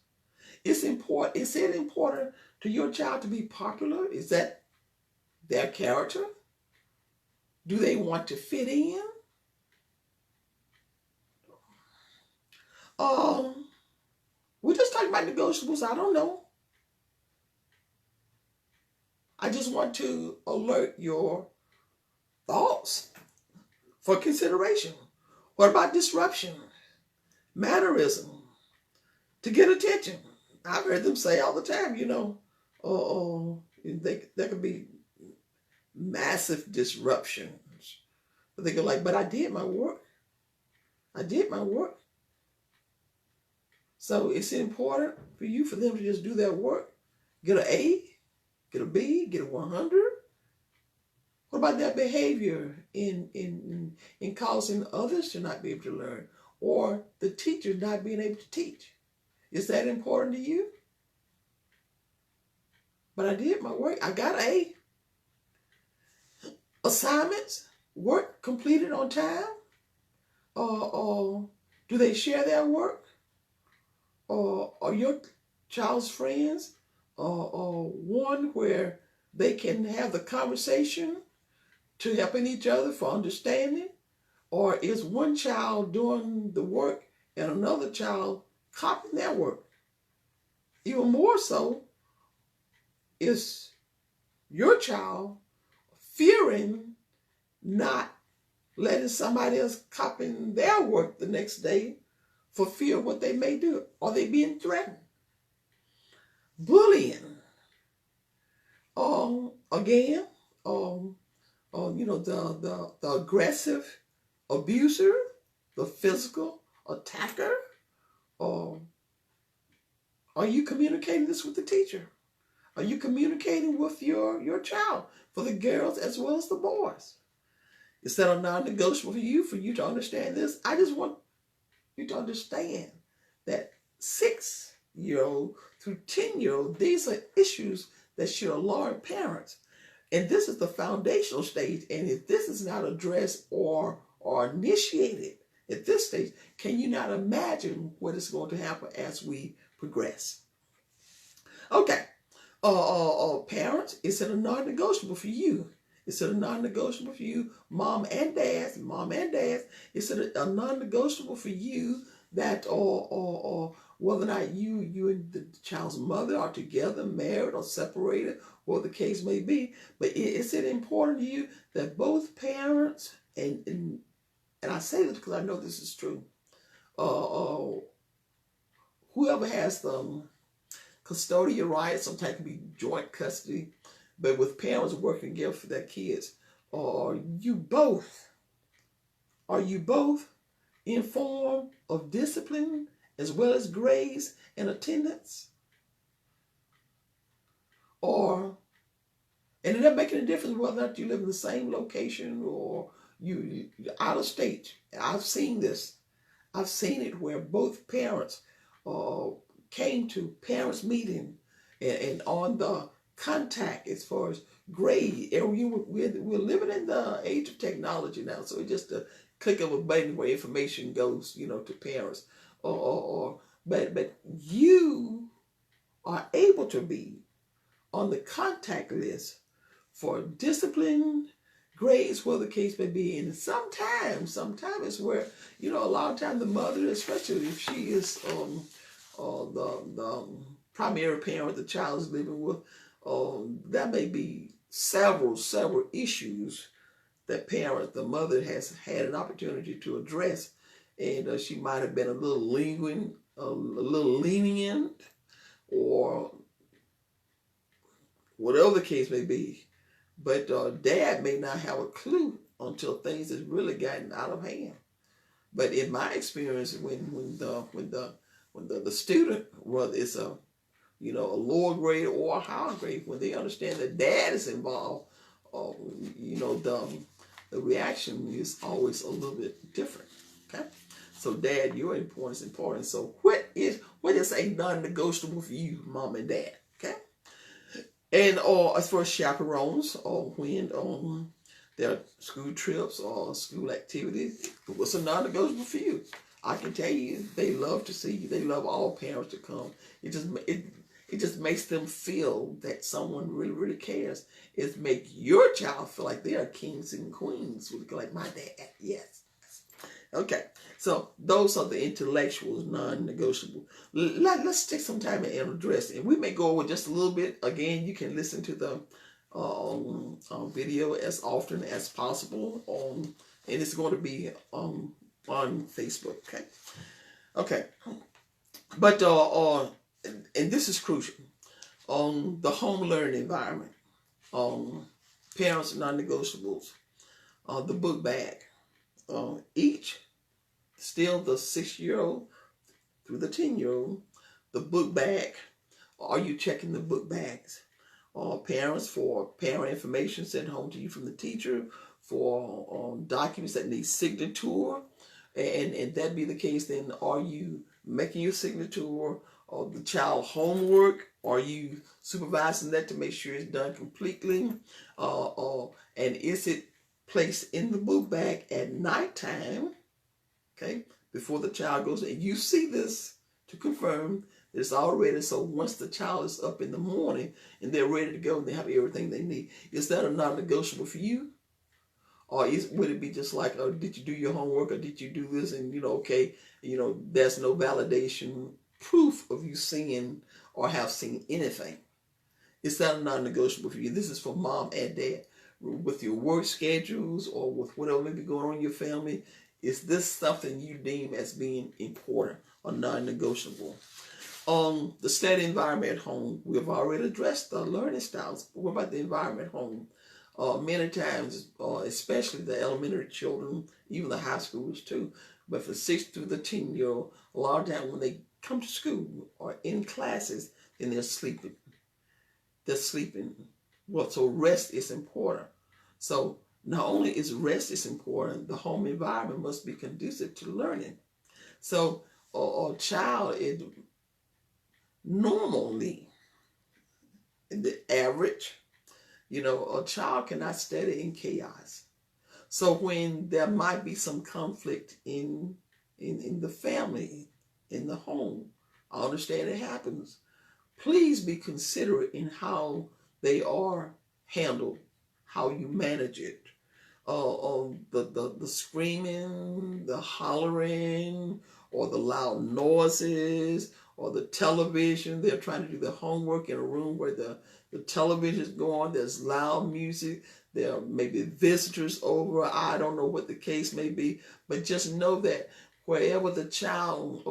It's important. Is it important to your child to be popular? Is that their character? Do they want to fit in? We're just talking about negotiables. I don't know. I just want to alert your thoughts for consideration? What about disruption, mannerism, to get attention? I've heard them say all the time, there could be massive disruptions. But they go like, but I did my work. I did my work. So it's important for them to just do their work, get an A, get a B, get a 100. What about their behavior in causing others to not be able to learn, or the teacher not being able to teach? Is that important to you? But I did my work. I got A. Assignments, work completed on time? Or do they share their work? Or are your child's friends or one where they can have the conversation to helping each other for understanding? Or is one child doing the work and another child copying their work? Even more so, is your child fearing not letting somebody else copying their work the next day for fear of what they may do? Are they being threatened? Bullying. Again, the aggressive abuser, the physical attacker. Are you communicating this with the teacher? Are you communicating with your child, for the girls as well as the boys? Is that a non-negotiable for you to understand this? I just want you to understand that 6-year-old through 10-year-old, these are issues that should alarm parents. And this is the foundational stage. And if this is not addressed or initiated at this stage, can you not imagine what is going to happen as we progress? Okay. Parents, is it a non-negotiable for you? Is it a non-negotiable for you, mom and dad? Is it a non-negotiable for you that or whether or not you and the child's mother are together, married or separated, or the case may be? But is it important to you that both parents, and I say this because I know this is true, whoever has the custodial rights, sometimes it can be joint custody, but with parents working together for their kids, are you both informed of discipline as well as grades and attendance? And it doesn't make any difference whether or not you live in the same location or you're out of state. I've seen this. I've seen it where both parents came to parents' meeting and on the contact as far as grade. We're living in the age of technology now, so it's just a click of a button where information goes, to parents. But you are able to be on the contact list for discipline, grades, whatever the case may be. And sometimes it's where, a lot of times the mother, especially if she is the primary parent the child is living with, there may be several issues that the mother has had an opportunity to address, and she might have been a little lenient, or whatever the case may be. But dad may not have a clue until things has really gotten out of hand. But in my experience, when the student, whether it's a lower grade or a higher grade, when they understand that dad is involved, the reaction is always a little bit different. Okay, so dad, your importance is important. So what is a non-negotiable for you, mom and dad? Okay, and as far as chaperones, or when their school trips or school activities, what's a non-negotiable for you? I can tell you, they love to see you. They love all parents to come. It just makes them feel that someone really, really cares. It makes your child feel like they are kings and queens, like my dad. Yes. Okay. So those are the intellectuals, non-negotiable. Let's take some time and address it. And we may go over just a little bit. Again, you can listen to the video as often as possible and it's going to be on Facebook. Okay. But and this is crucial. The home learning environment. Parents non-negotiables. The book bag. Each, still the 6-year-old through the 10-year-old, the book bag. Are you checking the book bags? Parents, for parent information sent home to you from the teacher, for documents that need signature, and that be the case, then are you making your signature or the child homework? Are you supervising that to make sure it's done completely? And is it placed in the book bag at nighttime, okay, before the child goes in? You see this to confirm it's already, so once the child is up in the morning and they're ready to go and they have everything they need, is that a non-negotiable for you? Or would it be just like, oh, did you do your homework, or did you do this? And, okay, there's no validation proof of you seeing or have seen anything. Is that a non-negotiable for you? This is for mom and dad. With your work schedules or with whatever may be going on in your family, is this something you deem as being important or non-negotiable? The study environment at home, we've already addressed the learning styles. What about the environment at home? Many times, especially the elementary children, even the high schoolers too, but for 6 through the 10-year-old, a lot of times when they come to school or in classes, then they're sleeping. They're sleeping. Well, so rest is important. So not only is rest is important, the home environment must be conducive to learning. So a child is normally, the average, a child cannot study in chaos. So when there might be some conflict in the family, in the home, I understand it happens. Please be considerate in how they are handled, how you manage it. The screaming, the hollering, or the loud noises, or the television. They're trying to do their homework in a room where the television is going. There's loud music. There may be visitors over. I don't know what the case may be, but just know that wherever the child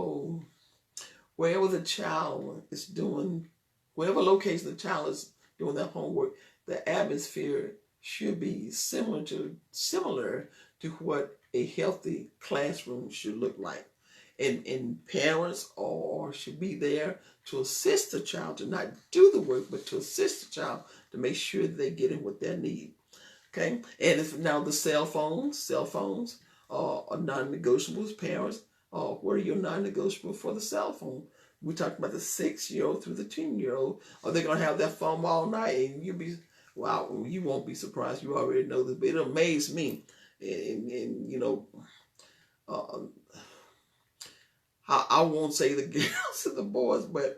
is doing, wherever location the child is doing their homework, the atmosphere should be similar to what a healthy classroom should look like. And parents should be there to assist the child, to not do the work, but to assist the child to make sure that they get in what they need. Okay? And if now the cell phones are non-negotiables. Parents, what are your non-negotiables for the cell phone? We talked about the 6-year-old through the 10-year-old. Are they going to have that phone all night? And you won't be surprised. You already know this, but it amazed me. And I won't say the girls and the boys, but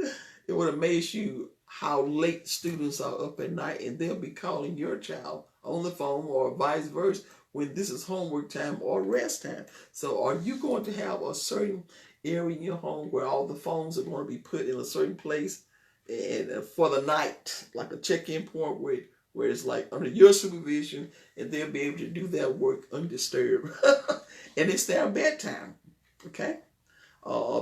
it would amaze you how late students are up at night, and they'll be calling your child on the phone or vice versa when this is homework time or rest time. So are you going to have a certain area in your home where all the phones are going to be put in a certain place and for the night, like a check-in point where it's like under your supervision, and they'll be able to do their work undisturbed? And it's their bedtime, okay?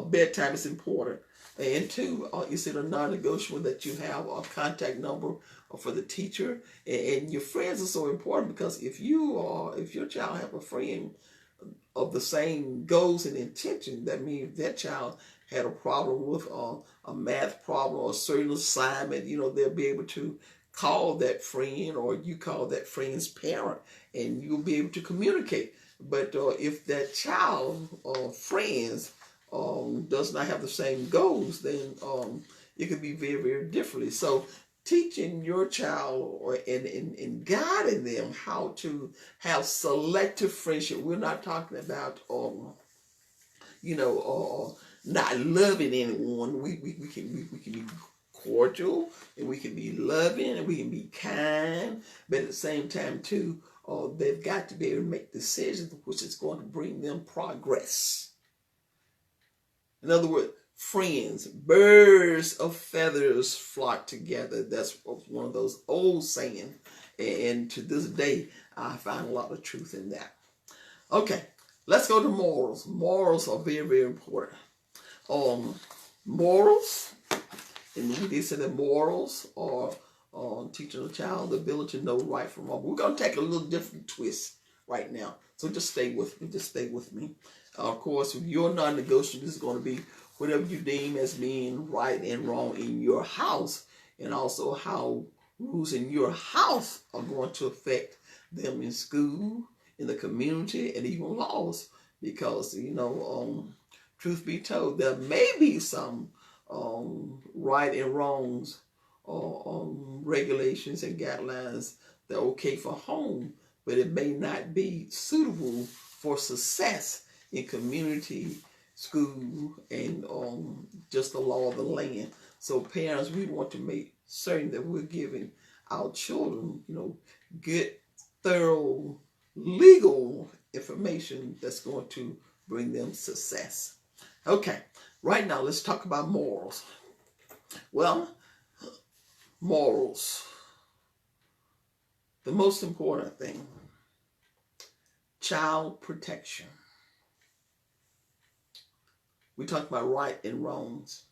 Bedtime is important. And 2, is it a non-negotiable that you have a contact number for the teacher? And your friends are so important, because if your child have a friend of the same goals and intention, that means that child had a problem with a math problem or a certain assignment, they'll be able to call that friend, or you call that friend's parent, and you'll be able to communicate. But if that child or friends does not have the same goals, then it could be very, very differently. So teaching your child and guiding them how to have selective friendship. We're not talking about not loving anyone. We can be cordial, and we can be loving, and we can be kind, but at the same time too, they've got to be able to make decisions which is going to bring them progress. In other words, friends, birds of feathers flock together. That's one of those old sayings. And to this day, I find a lot of truth in that. Okay, let's go to morals. Morals are very, very important. Morals, and they said that morals are teaching a child the ability to know right from wrong. We're going to take a little different twist right now. So just stay with me. Just stay with me. Of course, your non-negotiable is going to be whatever you deem as being right and wrong in your house, and also how rules in your house are going to affect them in school, in the community, and even laws. Because, truth be told, there may be some right and wrongs or regulations and guidelines that are okay for home, but it may not be suitable for success in community, school, and just the law of the land. So parents, we want to make certain that we're giving our children, good, thorough, legal information that's going to bring them success. Okay, right now let's talk about morals. Well, morals. The most important thing, child protection. We talk about right and wrongs.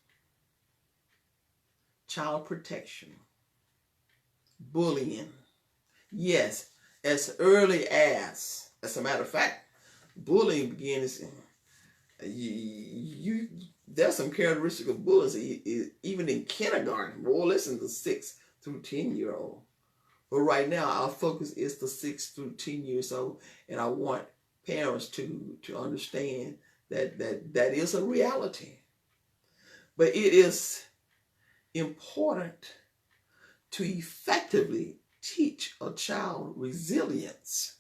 Child protection. Bullying. Yes, as early as a matter of fact, bullying begins there's some characteristics of bullies even in kindergarten, more or less in the 6 through 10-year-old. But right now, our focus is the 6 through 10 years old, and I want parents to understand that is a reality. But it is important to effectively teach a child resilience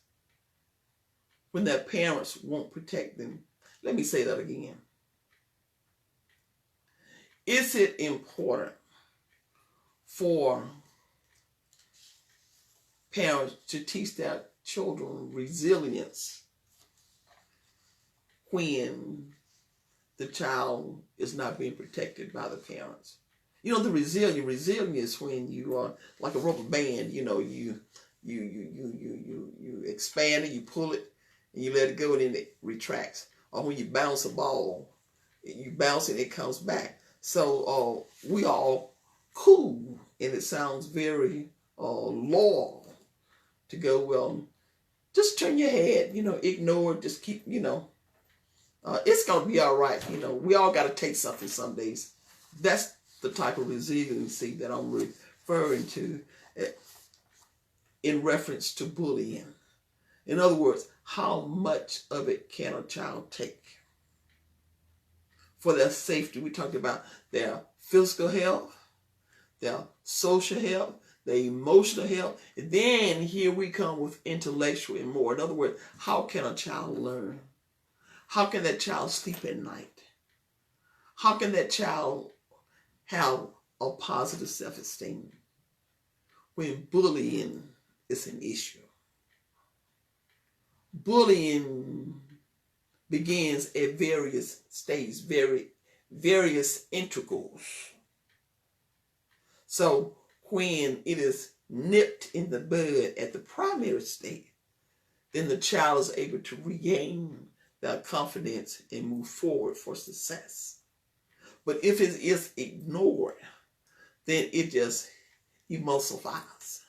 when their parents won't protect them. Let me say that again. Is it important for parents to teach their children resilience when the child is not being protected by the parents? The resilient is when you are like a rubber band. You expand it, you pull it, and you let it go, and then it retracts. Or when you bounce a ball, you bounce it, it comes back. So we are all cool, and it sounds very loyal to go, well, just turn your head, ignore it, just keep, it's going to be all right. We all got to take something some days. That's the type of resiliency that I'm referring to in reference to bullying. In other words, how much of it can a child take? For their safety, we talked about their physical health, their social health, their emotional health, and then here we come with intellectual and more. In other words, how can a child learn? How can that child sleep at night? How can that child have a positive self-esteem when bullying is an issue? Bullying begins at various stages, various integrals. So when it is nipped in the bud at the primary stage, then the child is able to regain their confidence and move forward for success. But if it is ignored, then it just emulsifies.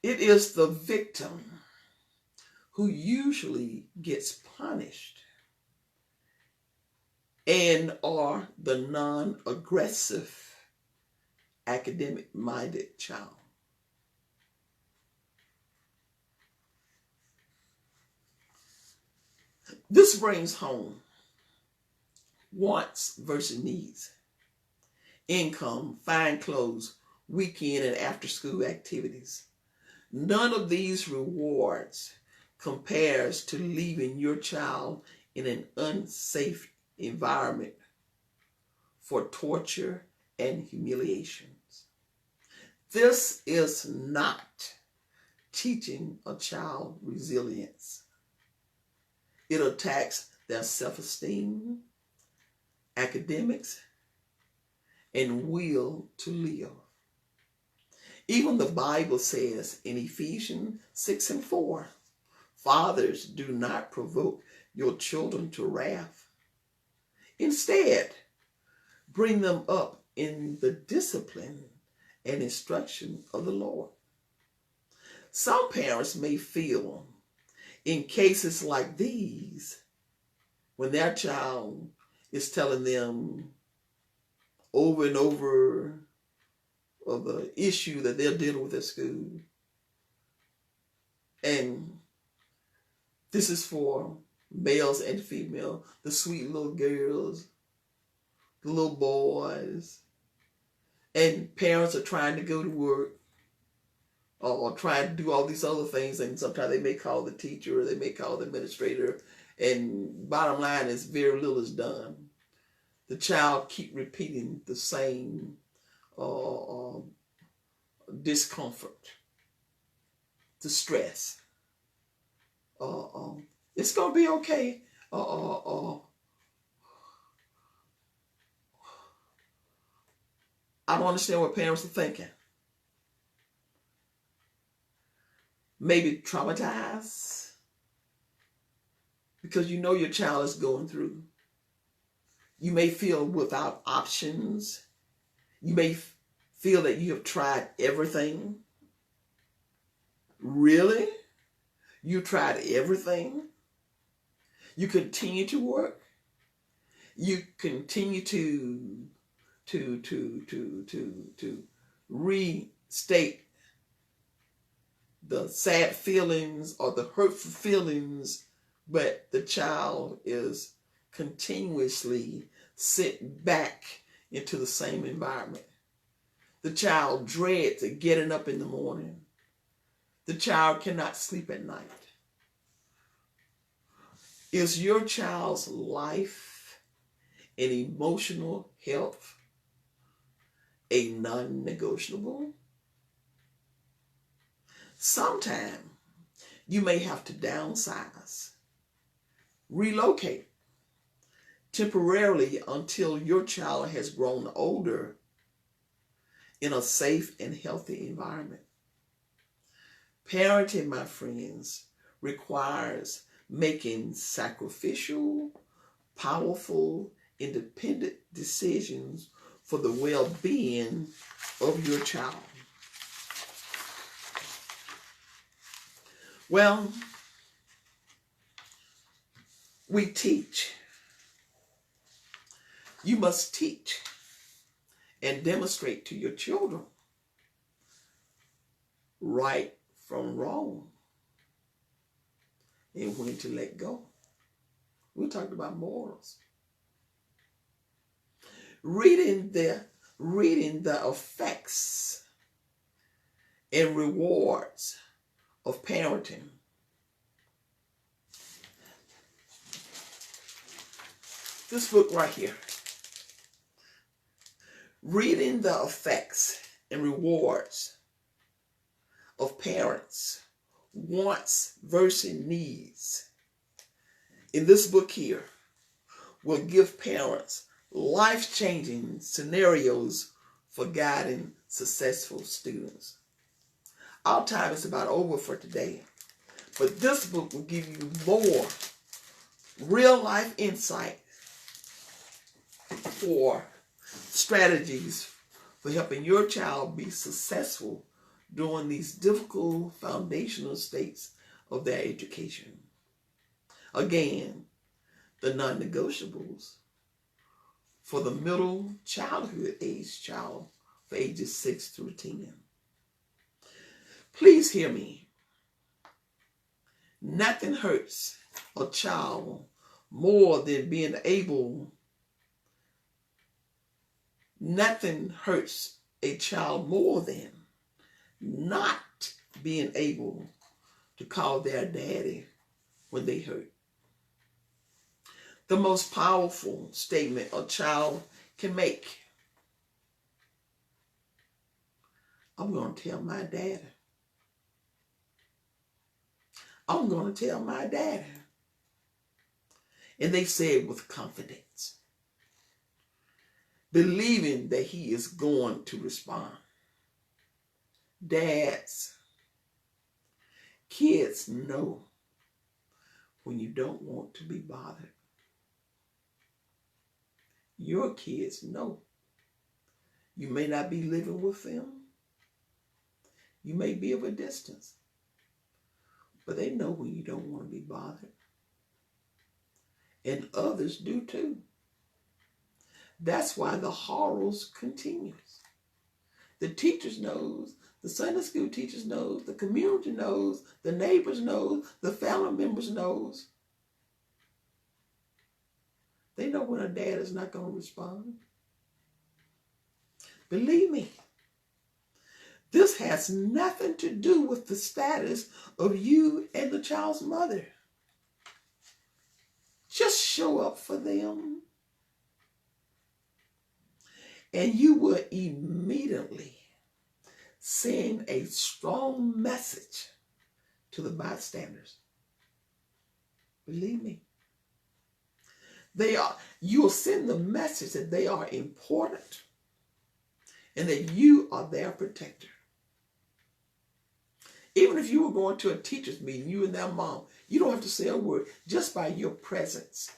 It is the victim who usually gets punished and are the non-aggressive, academic-minded child. This brings home wants versus needs, income, fine clothes, weekend and after-school activities. None of these rewards compares to leaving your child in an unsafe environment for torture and humiliations. This is not teaching a child resilience. It attacks their self-esteem, academics, and will to live. Even the Bible says in Ephesians 6:4, Fathers, do not provoke your children to wrath. Instead, bring them up in the discipline and instruction of the Lord. Some parents may feel in cases like these, when their child is telling them over and over of the issue that they're dealing with at school, and this is for males and female, the sweet little girls, the little boys, and parents are trying to go to work or trying to do all these other things, and sometimes they may call the teacher or they may call the administrator, and bottom line is very little is done. The child keep repeating the same discomfort, the stress. It's going to be okay. I don't understand what parents are thinking. Maybe traumatized because you know your child is going through. You may feel without options. You may feel that you have tried everything. Really? You tried everything? You continue to work? You continue to restate the sad feelings or the hurtful feelings, but the child is continuously sent back into the same environment. The child dreads getting up in the morning. The child cannot sleep at night. Is your child's life and emotional health a non-negotiable? Sometime you may have to downsize, relocate temporarily until your child has grown older in a safe and healthy environment. Parenting, my friends, requires making sacrificial, powerful, independent decisions for the well-being of your child. Well, we teach. You must teach and demonstrate to your children right from wrong and when to let go. We talked about morals. Reading the effects and rewards of parenting. This book right here. Reading the effects and rewards of parents, wants versus needs. In this book here, will give parents life-changing scenarios for guiding successful students. Our time is about over for today, but this book will give you more real-life insight for strategies for helping your child be successful during these difficult foundational states of their education. Again, the non-negotiables for the middle childhood age child for ages 6 through 10. Please hear me. Nothing hurts a child more than being able. Nothing hurts a child more than not being able to call their daddy when they hurt. The most powerful statement a child can make. I'm going to tell my daddy. I'm going to tell my daddy. And they say it with confidence, believing that he is going to respond. Dads, kids know when you don't want to be bothered. Your kids know. You may not be living with them. You may be of a distance. But they know when you don't want to be bothered. And others do too. That's why the horrors continues. The teachers knows, the Sunday school teachers knows, the community knows, the neighbors knows, the family members knows. They know when a dad is not going to respond. Believe me, this has nothing to do with the status of you and the child's mother. Just show up for them. And you will immediately send a strong message to the bystanders. Believe me. You'll send the message that they are important and that you are their protector. Even if you were going to a teacher's meeting, you and their mom, you don't have to say a word, just by your presence.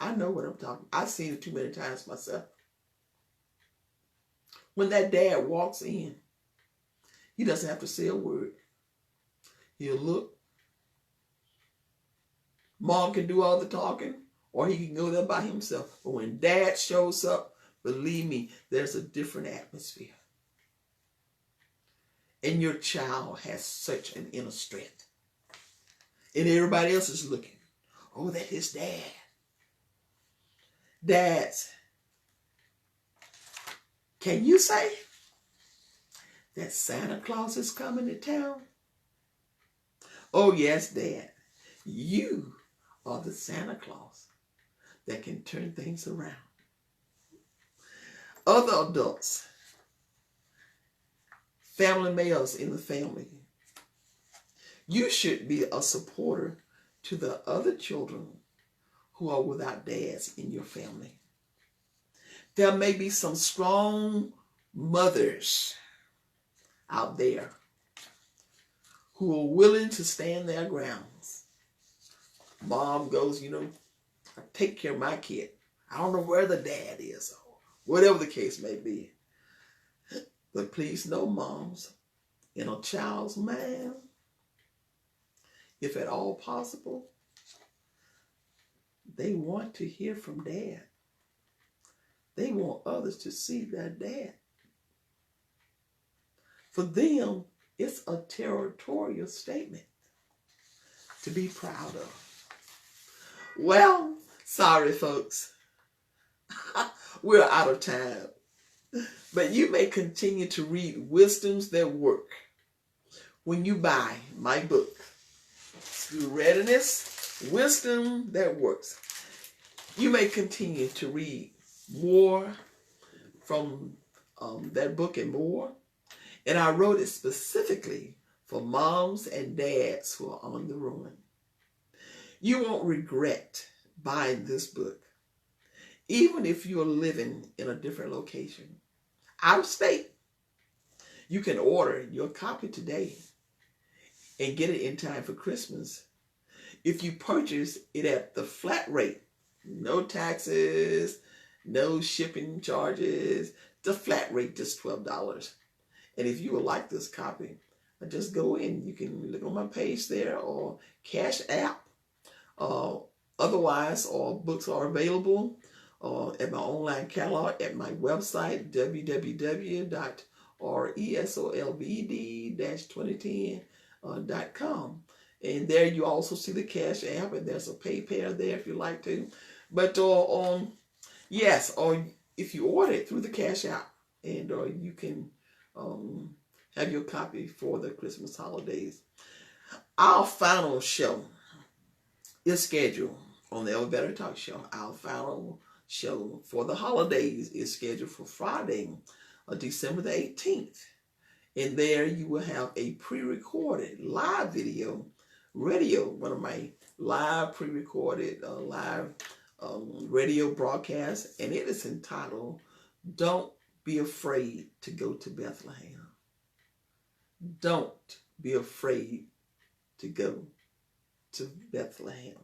I know what I'm talking about. I've seen it too many times myself. When that dad walks in, he doesn't have to say a word. He'll look. Mom can do all the talking, or he can go there by himself. But when dad shows up, believe me, there's a different atmosphere. And your child has such an inner strength. And everybody else is looking. Oh, that's his dad. Dads, can you say that Santa Claus is coming to town? Oh, yes, Dad. You are the Santa Claus that can turn things around. Other adults, family males in the family, you should be a supporter to the other children who are without dads in your family. There may be some strong mothers out there who are willing to stand their grounds. Mom goes, I take care of my kid. I don't know where the dad is, or whatever the case may be. But please know, moms, in a child's mind, if at all possible, they want to hear from dad. They want others to see their dad. For them, it's a territorial statement to be proud of. Well, sorry, folks. We're out of time. But you may continue to read Wisdoms That Work when you buy my book, School Readiness, Wisdom That Works. You may continue to read more from that book and more. And I wrote it specifically for moms and dads who are on the run. You won't regret buying this book, even if you're living in a different location, out of state. You can order your copy today and get it in time for Christmas if you purchase it at the flat rate. No taxes, no shipping charges, the flat rate, just $12. And if you would like this copy, just go in. You can look on my page there or Cash App. Otherwise, all books are available at my online catalog at my website, www.resolved-2010.com. And there you also see the Cash App, and there's a PayPal there if you like to. But yes, or if you order it through the Cash App, and you can have your copy for the Christmas holidays. Our final show is scheduled on the Ever Better Talk Show. Our final show for the holidays is scheduled for Friday, December the 18th. And there you will have a pre-recorded live radio, one of my live pre-recorded live radio broadcasts. And it is entitled, Don't Be Afraid to Go to Bethlehem. Don't be afraid to go to Bethlehem.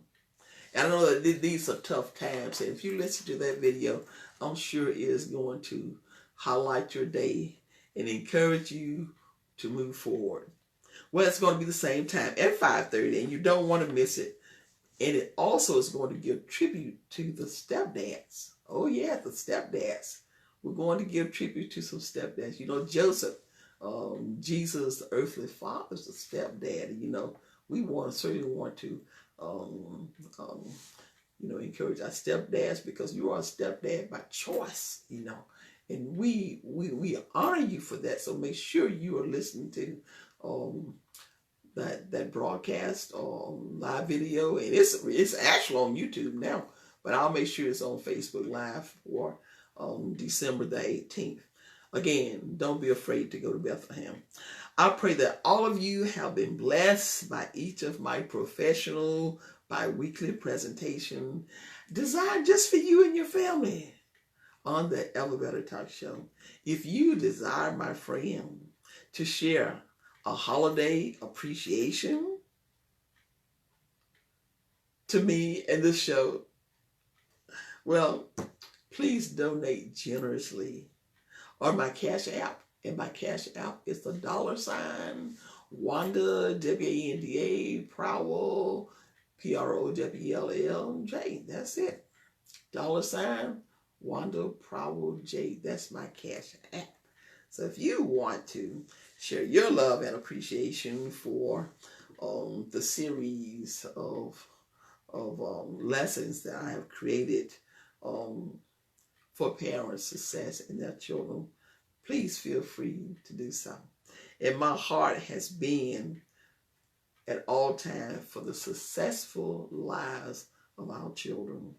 And I know that these are tough times. And if you listen to that video, I'm sure it is going to highlight your day and encourage you to move forward. Well, it's going to be the same time at 5:30, and you don't want to miss it. And it also is going to give tribute to the stepdads. Oh yeah, the stepdads. We're going to give tribute to some stepdads. You know, Joseph, Jesus' earthly father's a stepdad. And, you know, we certainly want to, encourage our stepdads, because you are a stepdad by choice, you know. And we honor you for that. So make sure you are listening to that broadcast live video, and it's actually on YouTube now, but I'll make sure it's on Facebook Live for December the 18th. Again, don't be afraid to go to Bethlehem. I pray that all of you have been blessed by each of my professional bi-weekly presentation designed just for you and your family on the Ever Better Talk Show. If you desire, my friend, to share a holiday appreciation to me and this show, well, please donate generously on my Cash App. And my Cash App is the $ Wanda, WANDA, Prowell, PROWLLJ. That's it. $ Wanda Prowell J. That's my Cash App. So if you want to share your love and appreciation for the series of lessons that I have created for parents' success and their children, please feel free to do so. And my heart has been at all times for the successful lives of our children.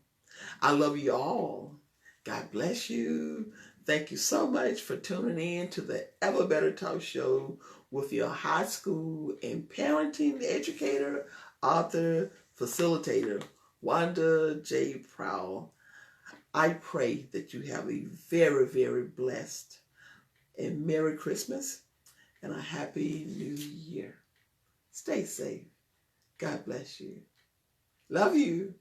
I love you all. God bless you. Thank you so much for tuning in to the Ever Better Talk Show with your high school and parenting educator, author, facilitator, Wanda J. Prowell. I pray that you have a very, very blessed and Merry Christmas and a Happy New Year. Stay safe. God bless you. Love you.